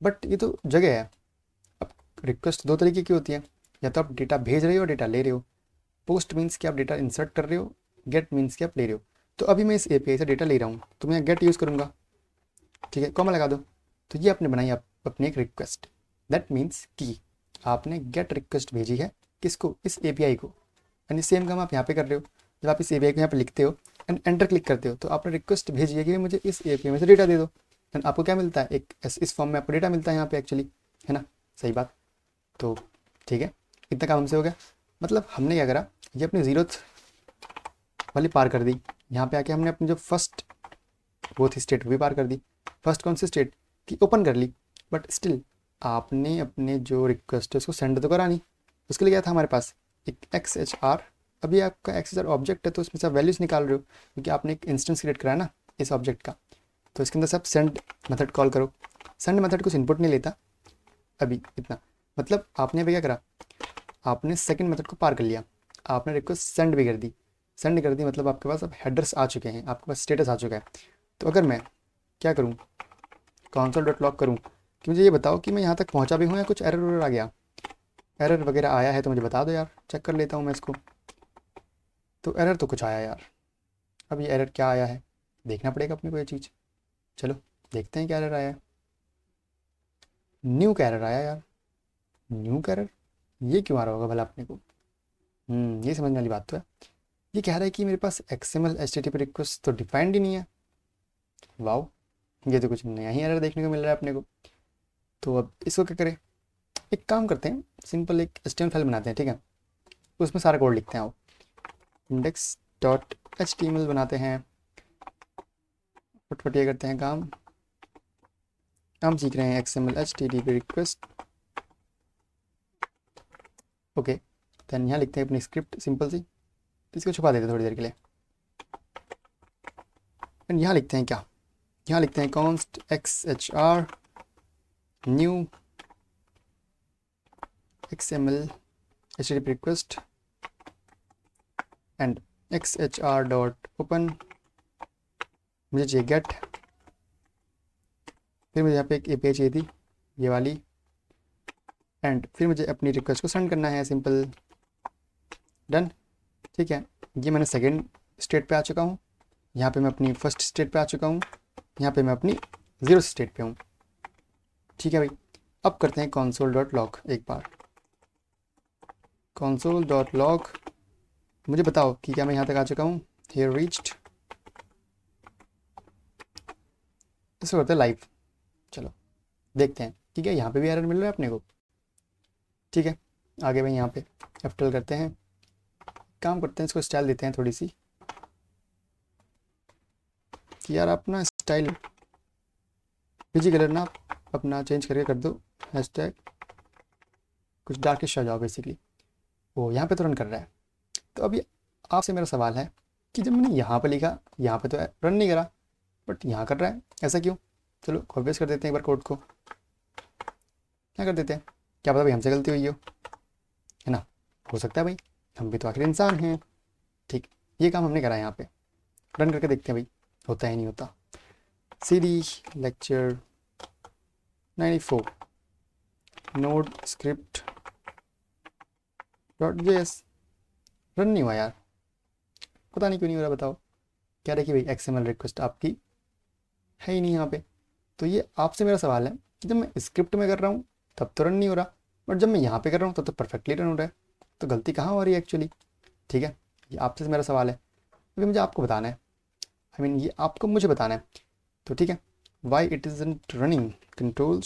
बट ये तो जगह है। अब रिक्वेस्ट दो तरीके की होती है, या तो आप डेटा भेज रहे हो, डेटा ले रहे हो। पोस्ट मीन्स कि आप डेटा इंसर्ट कर रहे हो, गेट मीन्स कि आप ले रहे हो। तो अभी मैं इस API से डेटा ले रहा हूँ तो मैं गेट यूज़ करूँगा, ठीक है, कॉमा लगा दो। तो ये आपने बनाई आप अपनी एक रिक्वेस्ट, दैट मीन्स कि आपने गेट रिक्वेस्ट भेजी है किसको, इस API को। यानी सेम काम आप यहाँ पे कर रहे हो, जब आप इस API को यहाँ पे लिखते हो एंड एंटर क्लिक करते हो तो आपने रिक्वेस्ट भेजी है कि मुझे इस API में से डेटा दे दो। एंड आपको क्या मिलता है, एक इस फॉर्म में आपको डेटा मिलता है यहाँ पे एक्चुअली, है ना, सही बात। तो ठीक है, इतना काम हमसे हो गया। मतलब हमने क्या करा, ये अपनी जीरोथ वाली पार कर दी, यहाँ पे आके हमने अपनी जो फर्स्ट वो थी स्टेट वो भी पार कर दी। फर्स्ट कौन सी स्टेट की, ओपन कर ली, बट स्टिल आपने अपने जो रिक्वेस्ट है उसको सेंड तो करा नहीं। उसके लिए क्या था हमारे पास, एक XHR। अभी आपका XHR ऑब्जेक्ट है तो उसमें से आप वैल्यूज़ निकाल रहे हो, क्योंकि आपने एक इंस्टेंस क्रिएट करा है ना इस ऑब्जेक्ट का। तो इसके अंदर से आप सेंड मेथड कॉल करो। सेंड मेथड कुछ इनपुट नहीं लेता अभी इतना, मतलब आपने अभी क्या करा, आपने सेकंड मेथड को पार कर लिया, आपने रिक्वेस्ट सेंड भी कर दी। सेंड कर दी मतलब आपके पास अब हेडर्स आ चुके हैं, आपके पास स्टेटस आ चुका है। तो अगर मैं क्या करूँ, console.log करूँ कि मुझे ये बताओ कि मैं यहाँ तक पहुँचा भी हूँ या कुछ एरर आ गया, एरर वगैरह आया है तो मुझे बता दो यार, चेक कर लेता हूँ मैं इसको। तो एरर तो कुछ आया यार, अब ये एरर क्या आया है देखना पड़ेगा अपने को ये चीज़। चलो देखते हैं क्या एरर आया है। न्यू का एरर आया यार, न्यू का एरर, ये क्यों आ रहा होगा भला अपने को। ये समझने वाली बात तो है। ये कह रहा है कि मेरे पास XML HTTP रिक्वेस्ट तो डिफाइंड ही नहीं है। वाओ, ये तो कुछ नया ही एरर देखने को मिल रहा है अपने को। तो अब इसको क्या करें, एक काम करते हैं, सिंपल एक HTML फाइल बनाते हैं, ठीक है, उसमें सारा कोड लिखते हैं। आओ index.html बनाते हैं, फटफट ये करते हैं काम। हम सीख रहे हैं XML HTTP request. Okay, then यहाँ लिखते हैं अपनी स्क्रिप्ट सिंपल सी, इसको छुपा देते हैं थोड़ी देर के लिए। एंड यहाँ लिखते हैं क्या, यहाँ लिखते हैं const XHR new XML HTTP request and XHR dot open, मुझे चाहिए गेट, फिर मुझे यहाँ पे एक API चाहिए थी ये वाली, एंड फिर मुझे अपनी रिक्वेस्ट को सेंड करना है, सिंपल डन। ठीक है, ये मैंने सेकेंड स्टेट पे आ चुका हूँ, यहाँ पे मैं अपनी फर्स्ट स्टेट पे आ चुका हूँ, यहाँ पे मैं अपनी जीरो स्टेट पे हूँ। ठीक है भाई। अब करते हैं console.log एक बार। console.log, मुझे बताओ कि क्या मैं यहाँ तक आ चुका हूँ। here reached, इसको करते हैं लाइव। चलो देखते हैं ठीक है, यहाँ पे भी एरर मिल रहा है अपने को। ठीक है, आगे भाई यहाँ पे F12 करते हैं, काम करते हैं, इसको स्टाइल देते हैं थोड़ी सी कि यार आप ना स्टाइल पीजी कलर ना अपना चेंज करके कर दो, हैशटैग कुछ डार्किश आ जाओ बेसिकली। वो यहाँ पे तो रन कर रहा है। तो अभी आपसे मेरा सवाल है कि जब मैंने यहाँ पे लिखा, यहाँ पे तो रन नहीं करा, बट यहाँ कर रहा है, ऐसा क्यों? चलो कॉपी पेस्ट कर देते हैं एक बार कोड को, क्या कर देते हैं, क्या पता भाई हमसे गलती हुई हो, है ना, हो सकता है भाई, हम भी तो आखिर इंसान हैं। ठीक, ये काम हमने करा है यहाँ पे, रन करके देखते हैं भाई होता है नहीं होता। CD lecture 94 node script .js run नहीं हुआ यार, पता नहीं क्यों नहीं हो रहा, बताओ। क्या रखी भाई XML रिक्वेस्ट आपकी है ही नहीं यहाँ पे। तो ये आपसे मेरा सवाल है कि जब मैं स्क्रिप्ट में कर रहा हूँ तब तो रन नहीं हो रहा, बट जब मैं यहाँ पे कर रहा हूँ तब तो परफेक्टली रन हो रहा है, तो गलती कहाँ हो रही है एक्चुअली? ठीक है, ये आपसे मेरा सवाल है, क्योंकि मुझे आपको बताना है, आई मीन ये आपको मुझे बताना है। तो ठीक है, why it isn't running, control/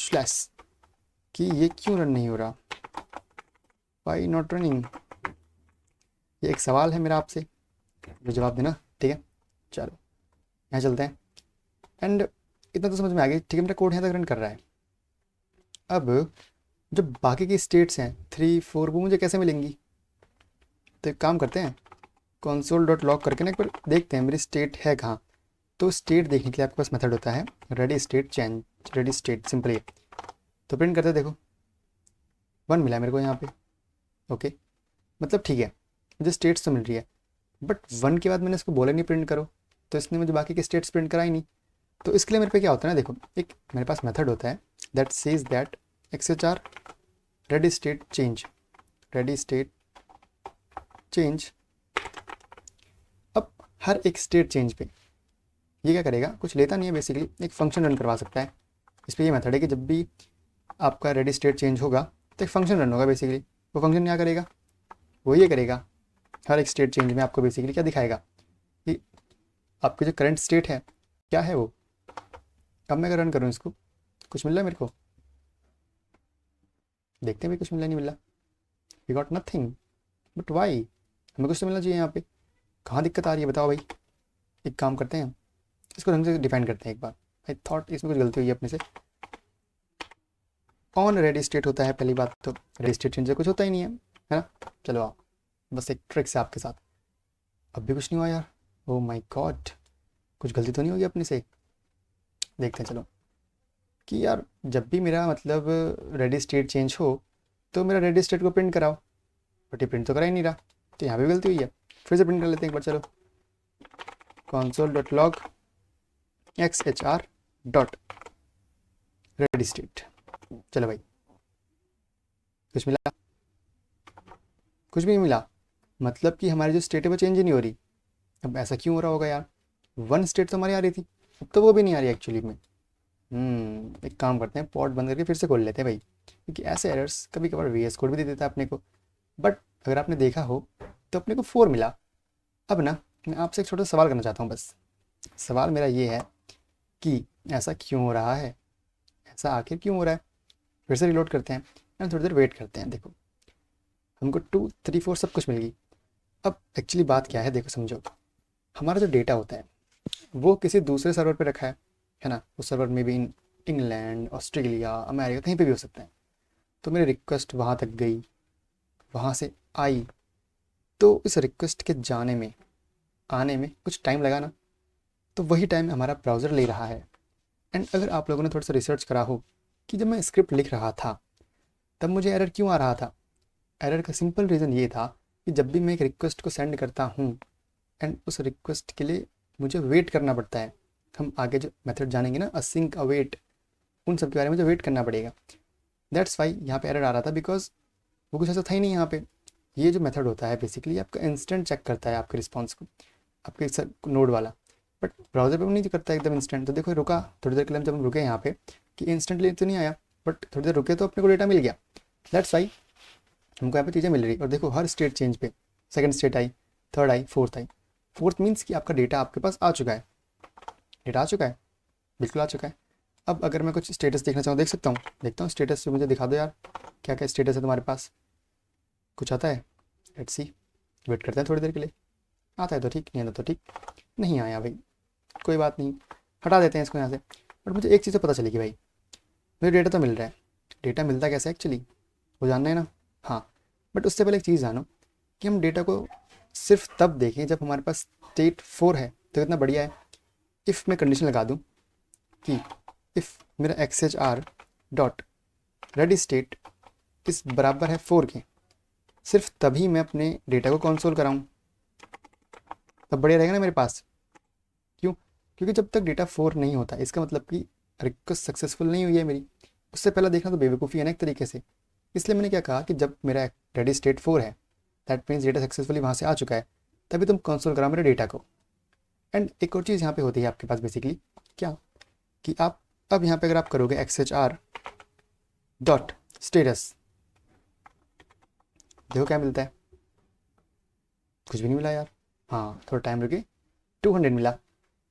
कि ये क्यों रन नहीं हो रहा, वाई नॉट रनिंग, ये एक सवाल है मेरा आपसे, मुझे जवाब देना। ठीक है, चलो यहाँ चलते हैं। एंड इतना तो समझ में आ गया, ठीक है, मेरा कोड यहाँ तक रन कर रहा है। अब जो बाकी की स्टेट्स हैं 3 4 वो मुझे कैसे मिलेंगी? तो एक काम करते हैं, console.log करके ना एक बार देखते हैं मेरी स्टेट है कहाँ। तो स्टेट देखने के लिए आपके पास मेथड होता है ready state change, ready state simply. तो प्रिंट करते हैं, देखो 1 मिला मेरे को यहाँ पे। ओके, मतलब ठीक है, मुझे स्टेट्स तो मिल रही है, बट 1 के बाद मैंने इसको बोला नहीं प्रिंट करो, तो इसने मुझे बाकी के स्टेट्स प्रिंट कराई नहीं। तो इसके लिए मेरे पे क्या होता है ना, देखो एक मेरे पास मेथड होता है that says that XHR ready state change, ready state change. अब हर एक स्टेट चेंज पे ये क्या करेगा, कुछ लेता नहीं है बेसिकली, एक फंक्शन रन करवा सकता है। इस पर ये मेथड है कि जब भी आपका रेडी स्टेट चेंज होगा तो एक फंक्शन रन होगा बेसिकली। वो फंक्शन क्या करेगा, वो ये करेगा हर एक स्टेट चेंज में आपको बेसिकली क्या दिखाएगा कि आपकी जो करंट स्टेट है क्या है वो। अब मैं अगर रन करूँ इसको, कुछ मिल रहा है मेरे को, देखते हैं भाई कुछ मिला नहीं मिला, we got nothing, but why, हमें कुछ तो मिलना चाहिए यहाँ पे, कहाँ दिक्कत आ रही है बताओ भाई। एक काम करते हैं, इसको ढंग से डिफाइन करते हैं एक बार। आई थॉट इसमें कुछ गलती हुई है अपने से। ऑन रेडी स्टेट होता है पहली बात, तो रेडी स्टेट चेंज कुछ होता ही नहीं है ना। चलो आप बस एक ट्रिक से आपके साथ, अब भी कुछ नहीं हुआ यार, ओ माय गॉड, कुछ गलती तो नहीं होगी अपने से। देखते हैं चलो कि यार जब भी मेरा मतलब रेडी स्टेट चेंज हो तो मेरा रेडी स्टेट को प्रिंट कराओ, बट ये प्रिंट तो करा ही नहीं रहा, तो यहाँ भी गलती हुई है। फिर से प्रिंट कर लेते हैं एक बार, चलो console.log XHR dot ready state. चलो भाई कुछ मिला, कुछ भी नहीं मिला, मतलब कि हमारी जो स्टेट है वो चेंज ही नहीं हो रही। अब ऐसा क्यों हो रहा होगा यार, 1 स्टेट तो हमारी आ रही थी, अब तो वो भी नहीं आ रही एक्चुअली में। एक काम करते हैं, पॉट बंद करके फिर से खोल लेते हैं भाई, क्योंकि ऐसे एरर्स कभी कभार VS कोड भी दे देता है अपने को। बट अगर आपने देखा हो तो अपने को 4 मिला। अब ना मैं आपसे एक छोटा सा सवाल करना चाहता हूँ, बस सवाल मेरा ये है कि ऐसा क्यों हो रहा है, ऐसा आखिर क्यों हो रहा है। फिर से रिलोड करते हैं एंड थोड़ी देर वेट करते हैं। देखो हमको 2 3 4 सब कुछ मिल गई। अब एक्चुअली बात क्या है, देखो समझो, हमारा जो डेटा होता है वो किसी दूसरे सर्वर पे रखा है ना, उस सर्वर में भी इंग्लैंड, ऑस्ट्रेलिया, अमेरिका, कहीं पे भी हो सकता है। तो मेरी रिक्वेस्ट वहाँ तक गई, वहाँ से आई, तो इस रिक्वेस्ट के जाने में आने में कुछ टाइम लगा ना, तो वही टाइम हमारा ब्राउज़र ले रहा है। एंड अगर आप लोगों ने थोड़ा सा रिसर्च करा हो कि जब मैं स्क्रिप्ट लिख रहा था तब मुझे एरर क्यों आ रहा था, एरर का सिंपल रीज़न ये था कि जब भी मैं एक रिक्वेस्ट को सेंड करता हूँ एंड उस रिक्वेस्ट के लिए मुझे वेट करना पड़ता है, हम आगे जो मेथड जानेंगे ना, असिंक अवेट, उन सब के बारे में मुझे वेट करना पड़ेगा। दैट्स वाई यहाँ पे एरर आ रहा था, बिकॉज वो कुछ ऐसा था ही नहीं यहाँ पे। ये जो मेथड होता है बेसिकली आपका इंस्टेंट चेक करता है आपके रिस्पॉन्स को, आपके नोड वाला, बट ब्राउज़र पे वो नहीं करता एकदम इंस्टेंट। तो देखो रुका थोड़ी देर के लिए, जब हम रुके यहाँ पे कि इंस्टेंटली तो नहीं आया, बट थोड़ी देर रुके तो अपने को डेटा मिल गया। दैट्स वाई हमको यहाँ पे चीज़ें मिल रही। और देखो हर स्टेट चेंज पे सेकंड स्टेट आई, थर्ड आई, फोर्थ आई। फोर्थ मीन्स कि आपका डेटा आपके पास आ चुका है। डेटा आ चुका है, बिल्कुल आ चुका है। अब अगर मैं कुछ स्टेटस देखना चाहूँ देख सकता हूँ, देखता हूँ स्टेटस जो मुझे दिखा दो यार, क्या क्या स्टेटस है तुम्हारे पास, कुछ आता है? लेट्स सी, वेट करते हैं थोड़ी देर के लिए। आता है तो ठीक, नहीं आता तो ठीक। नहीं आया भाई, कोई बात नहीं, हटा देते हैं इसको यहाँ से। बट मुझे एक चीज़ तो पता चली कि भाई मुझे डेटा तो मिल रहा है। डेटा मिलता कैसे एक्चुअली, वो जानना है ना? हाँ, बट उससे पहले एक चीज़ जानो कि हम डेटा को सिर्फ तब देखें जब हमारे पास स्टेट 4 है, तो कितना बढ़िया है। इफ़ मैं कंडीशन लगा दूँ कि इफ़ मेरा XHR डॉट रेडी स्टेट इस बराबर है 4 के, सिर्फ तभी मैं अपने डेटा को कंसोल कराऊँ, तब बढ़िया रहेगा ना मेरे पास। क्यों? क्योंकि जब तक डेटा 4 नहीं होता इसका मतलब कि रिक्वेस्ट सक्सेसफुल नहीं हुई है मेरी। उससे पहले देखना तो बेवकूफ़ी है ना एक तरीके से। इसलिए मैंने क्या कहा कि जब मेरा रेडी स्टेट 4 है, दैट मीन्स डेटा सक्सेसफुली वहाँ से आ चुका है, तभी तुम कंसोल कराओ मेरे डेटा को। एंड एक और चीज़ यहाँ पे होती है आपके पास बेसिकली क्या, कि आप अब यहाँ पे अगर आप करोगे XHR डॉट स्टेटस, देखो क्या मिलता है? कुछ भी नहीं मिला यार। हाँ थोड़ा टाइम रुके, 200 मिला।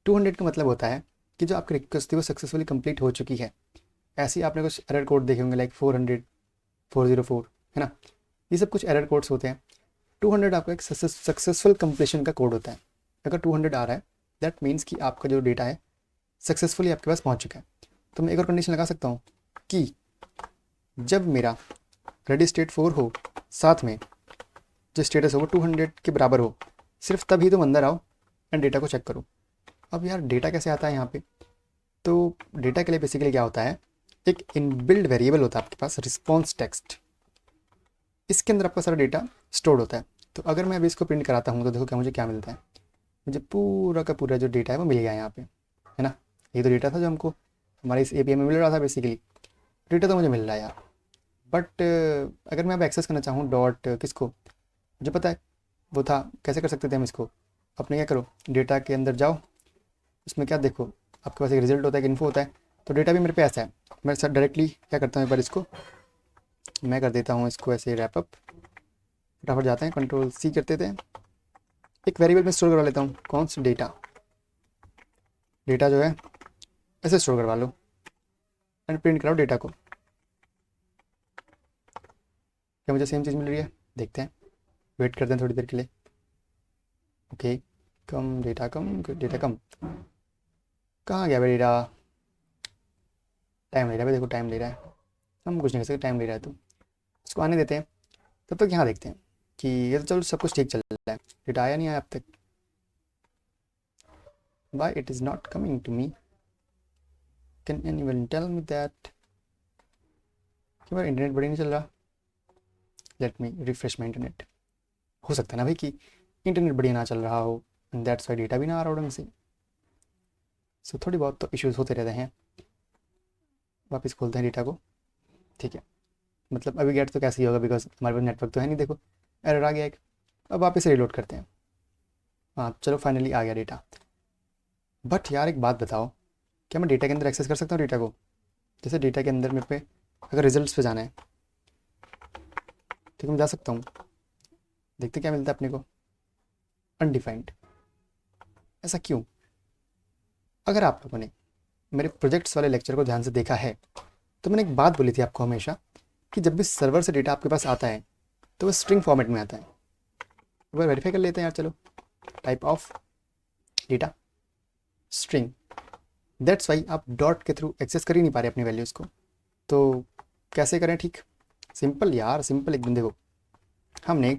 200 का मतलब होता है कि जो आपकी रिक्वेस्ट थी वो सक्सेसफुली कंप्लीट हो चुकी है। ऐसे ही आपने कुछ एरर कोड देखे होंगे लाइक 400, 404, है ना? ये सब कुछ एरर कोड्स होते हैं। 200 आपका एक सक्सेसफुल कंप्लीशन का कोड होता है। अगर 200 आ रहा है दैट मीन्स कि आपका जो डेटा है सक्सेसफुली आपके पास पहुंच चुका है। तो मैं एक और कंडीशन लगा सकता हूँ कि जब मेरा रेडी स्टेट 4 हो, साथ में जो स्टेटस हो वो 200 के बराबर हो, सिर्फ तभी तुम अंदर आओ एंड डेटा को चेक करो। अब यार डेटा कैसे आता है यहाँ पे? तो डेटा के लिए बेसिकली क्या होता है, एक इनबिल्ड वेरिएबल होता है आपके पास, रिस्पॉन्स टेक्स्ट। इसके अंदर आपका सारा डेटा स्टोर्ड होता है। तो अगर मैं अभी इसको प्रिंट कराता हूँ तो देखो क्या मुझे क्या मिलता है। मुझे पूरा का पूरा जो डेटा है वो मिल गया यहाँ पे, है ना? ये तो डेटा था जो हमको हमारे इस API में मिल रहा था बेसिकली। डेटा तो मुझे मिल रहा है यार। बट अगर मैं अब एक्सेस करना चाहूँ डॉट किसको, मुझे पता है वो था, कैसे कर सकते थे हम इसको। अपने क्या करो, डेटा के अंदर जाओ, उसमें क्या देखो, आपके पास एक रिजल्ट होता है, एक इन्फो होता है। तो डेटा भी मेरे पे ऐसा है। मैं सर डायरेक्टली क्या करता हूँ, एक बार इसको मैं कर देता हूँ इसको ऐसे रैप अप, फटाफट जाते हैं, Ctrl+C करते थे। एक वेरिएबल में स्टोर करवा लेता हूँ, कौन सा डेटा, डेटा जो है ऐसे स्टोर करवा लो एंड प्रिंट कराओ डेटा को। क्या मुझे सेम चीज़ मिल रही है? देखते हैं, वेट करते हैं थोड़ी देर के लिए। ओके, कम डेटा, कम डेटा, कम कहाँ गया भाई डेटा? टाइम ले रहा है भाई, देखो टाइम ले रहा है। हम कुछ नहीं कर सकते, टाइम ले रहा है तो उसको आने देते हैं। तब तक यहाँ देखते हैं कि ये तो चलो सब कुछ ठीक चल रहा है। डेटा आया नहीं आया अब तक? Why it is not coming to me? Can anyone tell me that? कि मेरा इंटरनेट बढ़िया नहीं चल रहा? Let me refresh my internet. हो सकता है ना भाई कि इंटरनेट बढ़िया ना चल रहा हो एंड दैट्स वाई डेटा भी ना आ रहा हो ढंग से। सो थोड़ी बहुत तो इश्यूज़ होते रहते हैं। वापस खोलते हैं डेटा को, ठीक है। मतलब अभी गेट तो कैसे ही होगा बिकॉज हमारे पास नेटवर्क तो है नहीं। देखो एरर आ गया एक। अब वापस रिलोड करते हैं। हाँ चलो फाइनली आ गया डेटा। बट यार एक बात बताओ, क्या मैं डेटा के अंदर एक्सेस कर सकता हूँ डेटा को? जैसे डेटा के अंदर मेरे पे अगर रिजल्ट्स पे जाना है तो मैं जा सकता हूँ। देखते क्या मिलता है अपने को, अनडिफाइंड। ऐसा क्यों? अगर आप लोगों ने मेरे प्रोजेक्ट्स वाले लेक्चर को ध्यान से देखा है तो मैंने एक बात बोली थी आपको हमेशा कि जब भी सर्वर से डेटा आपके पास आता है तो वो स्ट्रिंग फॉर्मेट में आता है। एक बार वेरीफाई कर लेते हैं यार, चलो। Type of data string, that's why आप डॉट के थ्रू एक्सेस कर ही नहीं पा रहे अपनी वैल्यूज़ को। तो कैसे करें ठीक? सिंपल यार, सिंपल एकदम। देखो हमने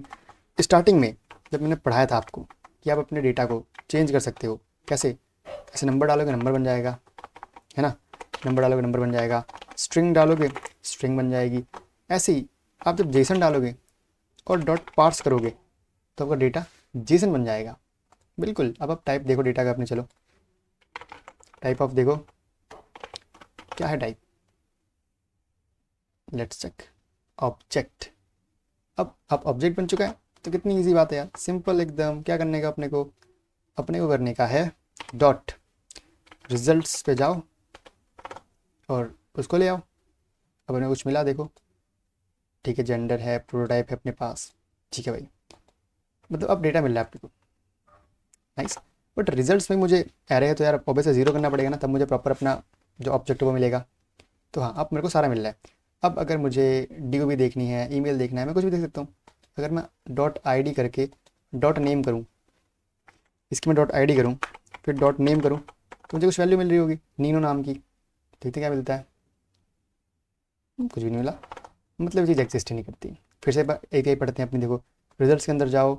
स्टार्टिंग में जब मैंने पढ़ाया था आपको कि आप अपने डेटा को चेंज कर सकते हो। कैसे? ऐसे नंबर डालोगे नंबर बन जाएगा, है ना? नंबर डालोगे नंबर बन जाएगा, स्ट्रिंग डालोगे स्ट्रिंग बन जाएगी। ऐसे ही आप जब जेसन डालोगे और डॉट पार्स करोगे तो आपका डेटा जेसन बन जाएगा। बिल्कुल। अब आप टाइप देखो डेटा का अपने, चलो टाइप ऑफ देखो क्या है टाइप, लेट्स चेक, ऑब्जेक्ट। अब ऑब्जेक्ट बन चुका है तो कितनी इजी बात है यार, सिंपल एकदम। क्या करने का अपने को करने का है डॉट रिजल्ट्स पे जाओ और उसको ले आओ। अब हमें कुछ मिला देखो, ठीक है, जेंडर है, प्रोटोटाइप है अपने पास, ठीक है भाई, मतलब अब डेटा मिल रहा है आपको, नाइस। बट रिजल्ट्स में मुझे एरे है तो यार ऑब्वियसली ज़ीरो करना पड़ेगा ना, तब मुझे प्रॉपर अपना जो ऑब्जेक्ट है वो मिलेगा। तो हाँ, अब मेरे को सारा मिल रहा है। अब अगर मुझे डी भी देखनी है, ईमेल देखना है, मैं कुछ भी देख सकता हूँ। अगर मैं डॉट आई डी करके डॉट नेम करूँ, इसकी मैं डॉट आई डी करूँ, फिर डॉट नेम करूँ, तो मुझे कुछ वैल्यू मिल रही होगी नीनो नाम की। देखते क्या मिलता है, कुछ भी नहीं मिला, मतलब ये चीज़ एग्जिस्ट ही नहीं करती। फिर से एक एक पढ़ते हैं अपनी, देखो रिजल्ट्स के अंदर जाओ।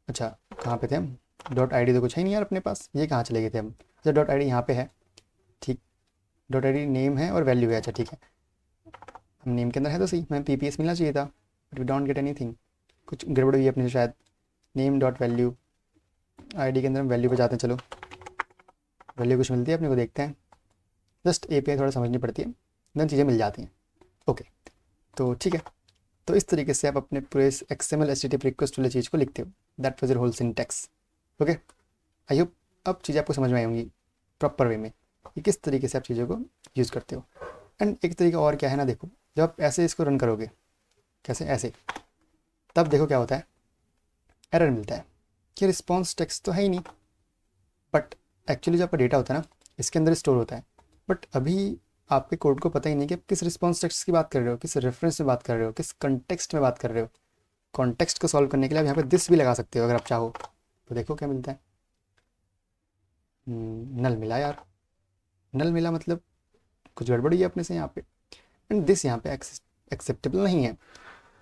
अच्छा, कहाँ पे थे हम? डॉट आई डी तो कुछ है नहीं यार अपने पास, ये कहाँ चले गए थे हम? अच्छा, डॉट आई डी यहाँ पे है, ठीक। डॉट आई डी नेम है और वैल्यू है, अच्छा ठीक है। हम नेम के अंदर है तो सही, हमें पी पी एस मिलना चाहिए था, but we don't get any thing. कुछ गड़बड़ हुई है अपने से शायद। Name dot value, I D के अंदर हम वैल्यू पे जाते हैं, चलो वैल्यू कुछ मिलती है अपने को, देखते हैं। जस्ट ए पी आई थोड़ा समझनी पड़ती है, देन चीज़ें मिल जाती हैं। ओके, तो ठीक है। तो इस तरीके से आप अपने पूरे XML HTTP रिक्वेस्ट वाली चीज़ को लिखते हो। That was your whole syntax. Okay, I hope अब चीज़ें आपको समझ में आई होंगी प्रॉपर वे में कि किस तरीके से आप चीज़ों को यूज़ करते हो। एंड एक तरीका और क्या है ना, देखो जब आप ऐसे इसको रन करोगे, कैसे ऐसे, तब देखो क्या होता है, एरर मिलता है कि रिस्पॉन्स टेक्स्ट तो है ही नहीं। बट एक्चुअली जो आपका डेटा होता है ना, इसके अंदर स्टोर होता है। बट अभी आपके कोड को पता ही नहीं कि आप किस रिस्पॉन्स टेक्स्ट की बात कर रहे हो, किस रेफरेंस में बात कर रहे हो, किस कंटेक्स्ट में बात कर रहे हो। कॉन्टेक्स्ट को सॉल्व करने के लिए आप यहाँ पे दिस भी लगा सकते हो अगर आप चाहो। तो देखो क्या मिलता है, नल मिला यार। नल मिला मतलब कुछ गड़बड़ी है अपने से यहाँ पे। एंड दिस यहाँ पे एक्सेप्टेबल नहीं है,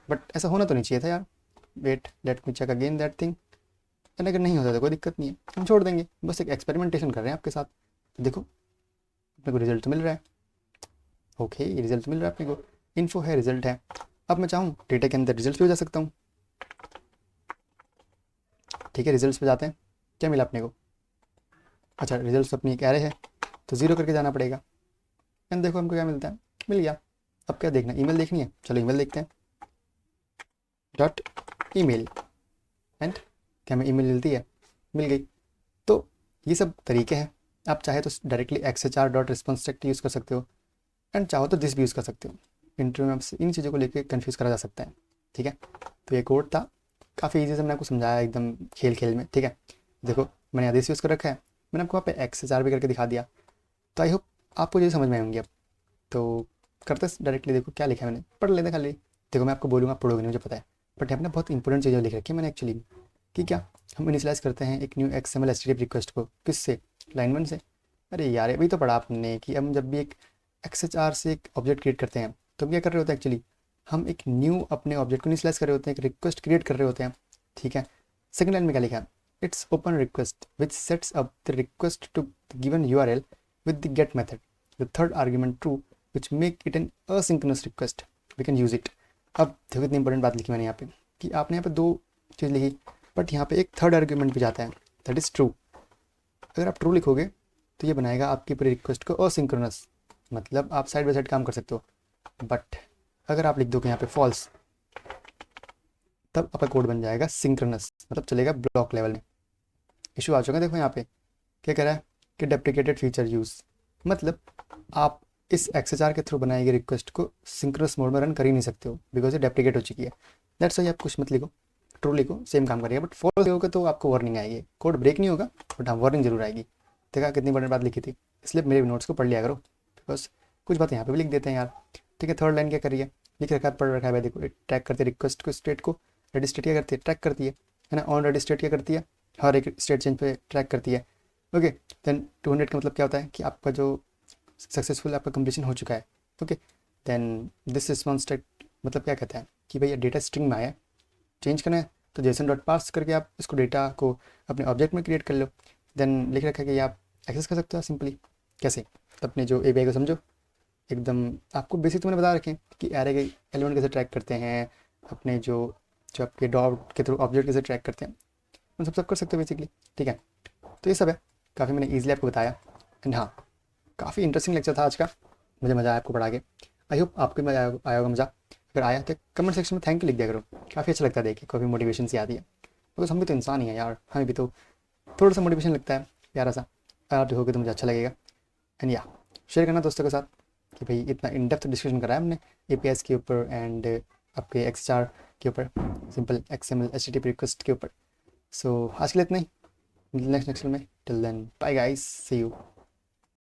बट ऐसा होना तो नहीं चाहिए था यार। Wait, let me check again that thing. And अगर नहीं होता तो कोई दिक्कत नहीं है, हम छोड़ देंगे, बस एक एक्सपेरिमेंटेशन कर रहे हैं आपके साथ। तो देखो अपने को रिजल्ट तो मिल रहा है। ओके, ये रिजल्ट मिल रहा है अपने को, इन्फो है, रिजल्ट है। अब मैं चाहूँ डेटा के अंदर रिजल्ट भी हो जा सकता हूँ। ठीक है, रिजल्ट्स पे जाते हैं, क्या मिला अपने को? अच्छा, रिजल्ट्स अपनी एक एरे है, तो ज़ीरो करके जाना पड़ेगा। एंड देखो हमको क्या मिलता है, मिल गया। अब क्या देखना, ईमेल देखनी है, चलो ईमेल देखते हैं। डॉट ईमेल, एंड क्या हमें ईमेल मिलती है? मिल गई। तो ये सब तरीके हैं। आप चाहे तो directly XHR dot response text use कर सकते हो, एंड चाहो तो दिस भी यूज़ कर सकते हो। इंटरव्यू में आपसे इन चीज़ों को लेकर कन्फ्यूज़ करा जा सकता है। ठीक है, तो ये कोड था, काफ़ी ईजी से मैंने आपको समझाया एकदम खेल खेल में। ठीक है, देखो मैंने आदेश यूज़ कर रखा है, मैंने आपको वहाँ पे XHR भी करके दिखा दिया। तो आई होप आपको ये समझ में आएंगी अब। तो करते डायरेक्टली, देखो क्या लिखा है मैंने, पढ़ लेते खाली। देखो मैं आपको बोलूँगा, आप पढ़ोगे नहीं मुझे पता है, बट यहाँ पे ना बहुत इंपॉर्टेंट चीज़ें लिख रखी है मैंने एक्चुअली, कि क्या हम इनिशियलाइज करते हैं एक न्यू XML HTTP रिक्वेस्ट को, किससे? लाइन 1 से। अरे यार अभी तो पढ़ा आपने कि हम जब भी एक XHR से एक ऑब्जेक्ट क्रिएट करते हैं तो हम क्या कर रहे होते हैं एक्चुअली, हम एक न्यू अपने ऑब्जेक्ट को इनिशियलाइज कर रहे होते हैं, एक रिक्वेस्ट क्रिएट कर रहे होते हैं। ठीक है, सेकंड लाइन में क्या लिखा है? It's open request which sets up the request to given URL with the get method, the third argument true, which make it an asynchronous request, we can use it। अब देखो इतनी इंपॉर्टेंट बात लिखी मैंने यहाँ पे कि आपने यहाँ पे दो चीज़ लिखी, बट यहाँ पे एक थर्ड आर्ग्यूमेंट भी जाता है, दैट इज़ ट्रू। अगर आप ट्रू लिखोगे तो ये बनाएगा आपकी पूरी रिक्वेस्ट को असिंक्रोनस, मतलब आप साइड बाई साइड काम कर सकते हो। बट अगर आप लिख दोगे यहाँ पे फॉल्स, तब आपका कोड बन जाएगा सिंक्रोनस, मतलब चलेगा ब्लॉक लेवल में। इशू आ चुका है, देखो यहाँ पे क्या कह रहा है कि डेप्रिकेटेड फीचर यूज़, मतलब आप इस XHR के थ्रू बनाई गई रिक्वेस्ट को सिंक्रोनस मोड में रन कर ही नहीं सकते हो, बिकॉज ये डेप्रिकेट हो चुकी है। दैट्स वाई आप कुछ मत लिखो, ट्रू लिखो, सेम काम करेगा। बट फॉल्स लिखोगे तो आपको वार्निंग आएगी, कोड ब्रेक नहीं होगा बट हाँ वार्निंग जरूर आएगी। देखा कितनी बड़ी बात लिखी थी, इसलिए मेरे नोट्स को पढ़ लिया करो, बिकॉज कुछ बात यहाँ पे भी लिख देते हैं यार। ठीक है, थर्ड लाइन क्या करिए, लिख रखा है, पढ़ रखा है भाई, देखो ट्रैक करते रिक्वेस्ट को, स्टेट को। रेडी स्टेट क्या करती है? ट्रैक करती है ना। ऑन रेडी स्टेट क्या करती है? हर एक स्टेट चेंज पे ट्रैक करती है। ओके, देन 200 का मतलब क्या होता है कि आपका जो सक्सेसफुल आपका कंप्लीशन हो चुका है। Okay, then this response take मतलब क्या कहता है कि भैया डेटा स्ट्रिंग में आया है, चेंज करना है तो जेसन डॉट पार्स करके आप इसको डेटा को अपने ऑब्जेक्ट में क्रिएट कर लो। देन लिख रखा है कि आप एक्सेस कर सकते हो सिंपली। कैसे? तो अपने जो API को समझो एकदम, आपको बेसिक तो मैंने बता रखे कि एरे के एलिमेंट कैसे ट्रैक करते हैं, अपने जो जो आपके डॉट के थ्रू ऑब्जेक्ट कैसे ट्रैक करते हैं, उन सब कर सकते हो बेसिकली। ठीक है, तो ये सब है, काफ़ी मैंने ईजिली आपको बताया। एंड हाँ, काफ़ी इंटरेस्टिंग लेक्चर था आज का, मुझे मज़ा आया आपको पढ़ा के। आई होप आपको भी मज़ा आया होगा मज़ा। अगर आया तो कमेंट सेक्शन में थैंक यू लिख दिया करो, काफ़ी अच्छा लगता है देख के, काफ़ी मोटिवेशन सी आती है, बिकॉज हम भी तो इंसान ही हैं यार, हमें भी तो थोड़ा सा मोटिवेशन लगता है प्यारा सा। अगर आप देखोगे तो मुझे अच्छा लगेगा। एंड या शेयर करना दोस्तों के साथ। कि भाई इतना इन डेप्थ डिस्कशन करा है हमने एपीआईज के ऊपर एंड आपके एक्सचार के ऊपर, सिंपल एक्सएमएल एचटीटीपी रिक्वेस्ट के ऊपर। सो आज के लिए इतना ही, नेक्स्ट लेक्चर में। Till then bye guys, see you.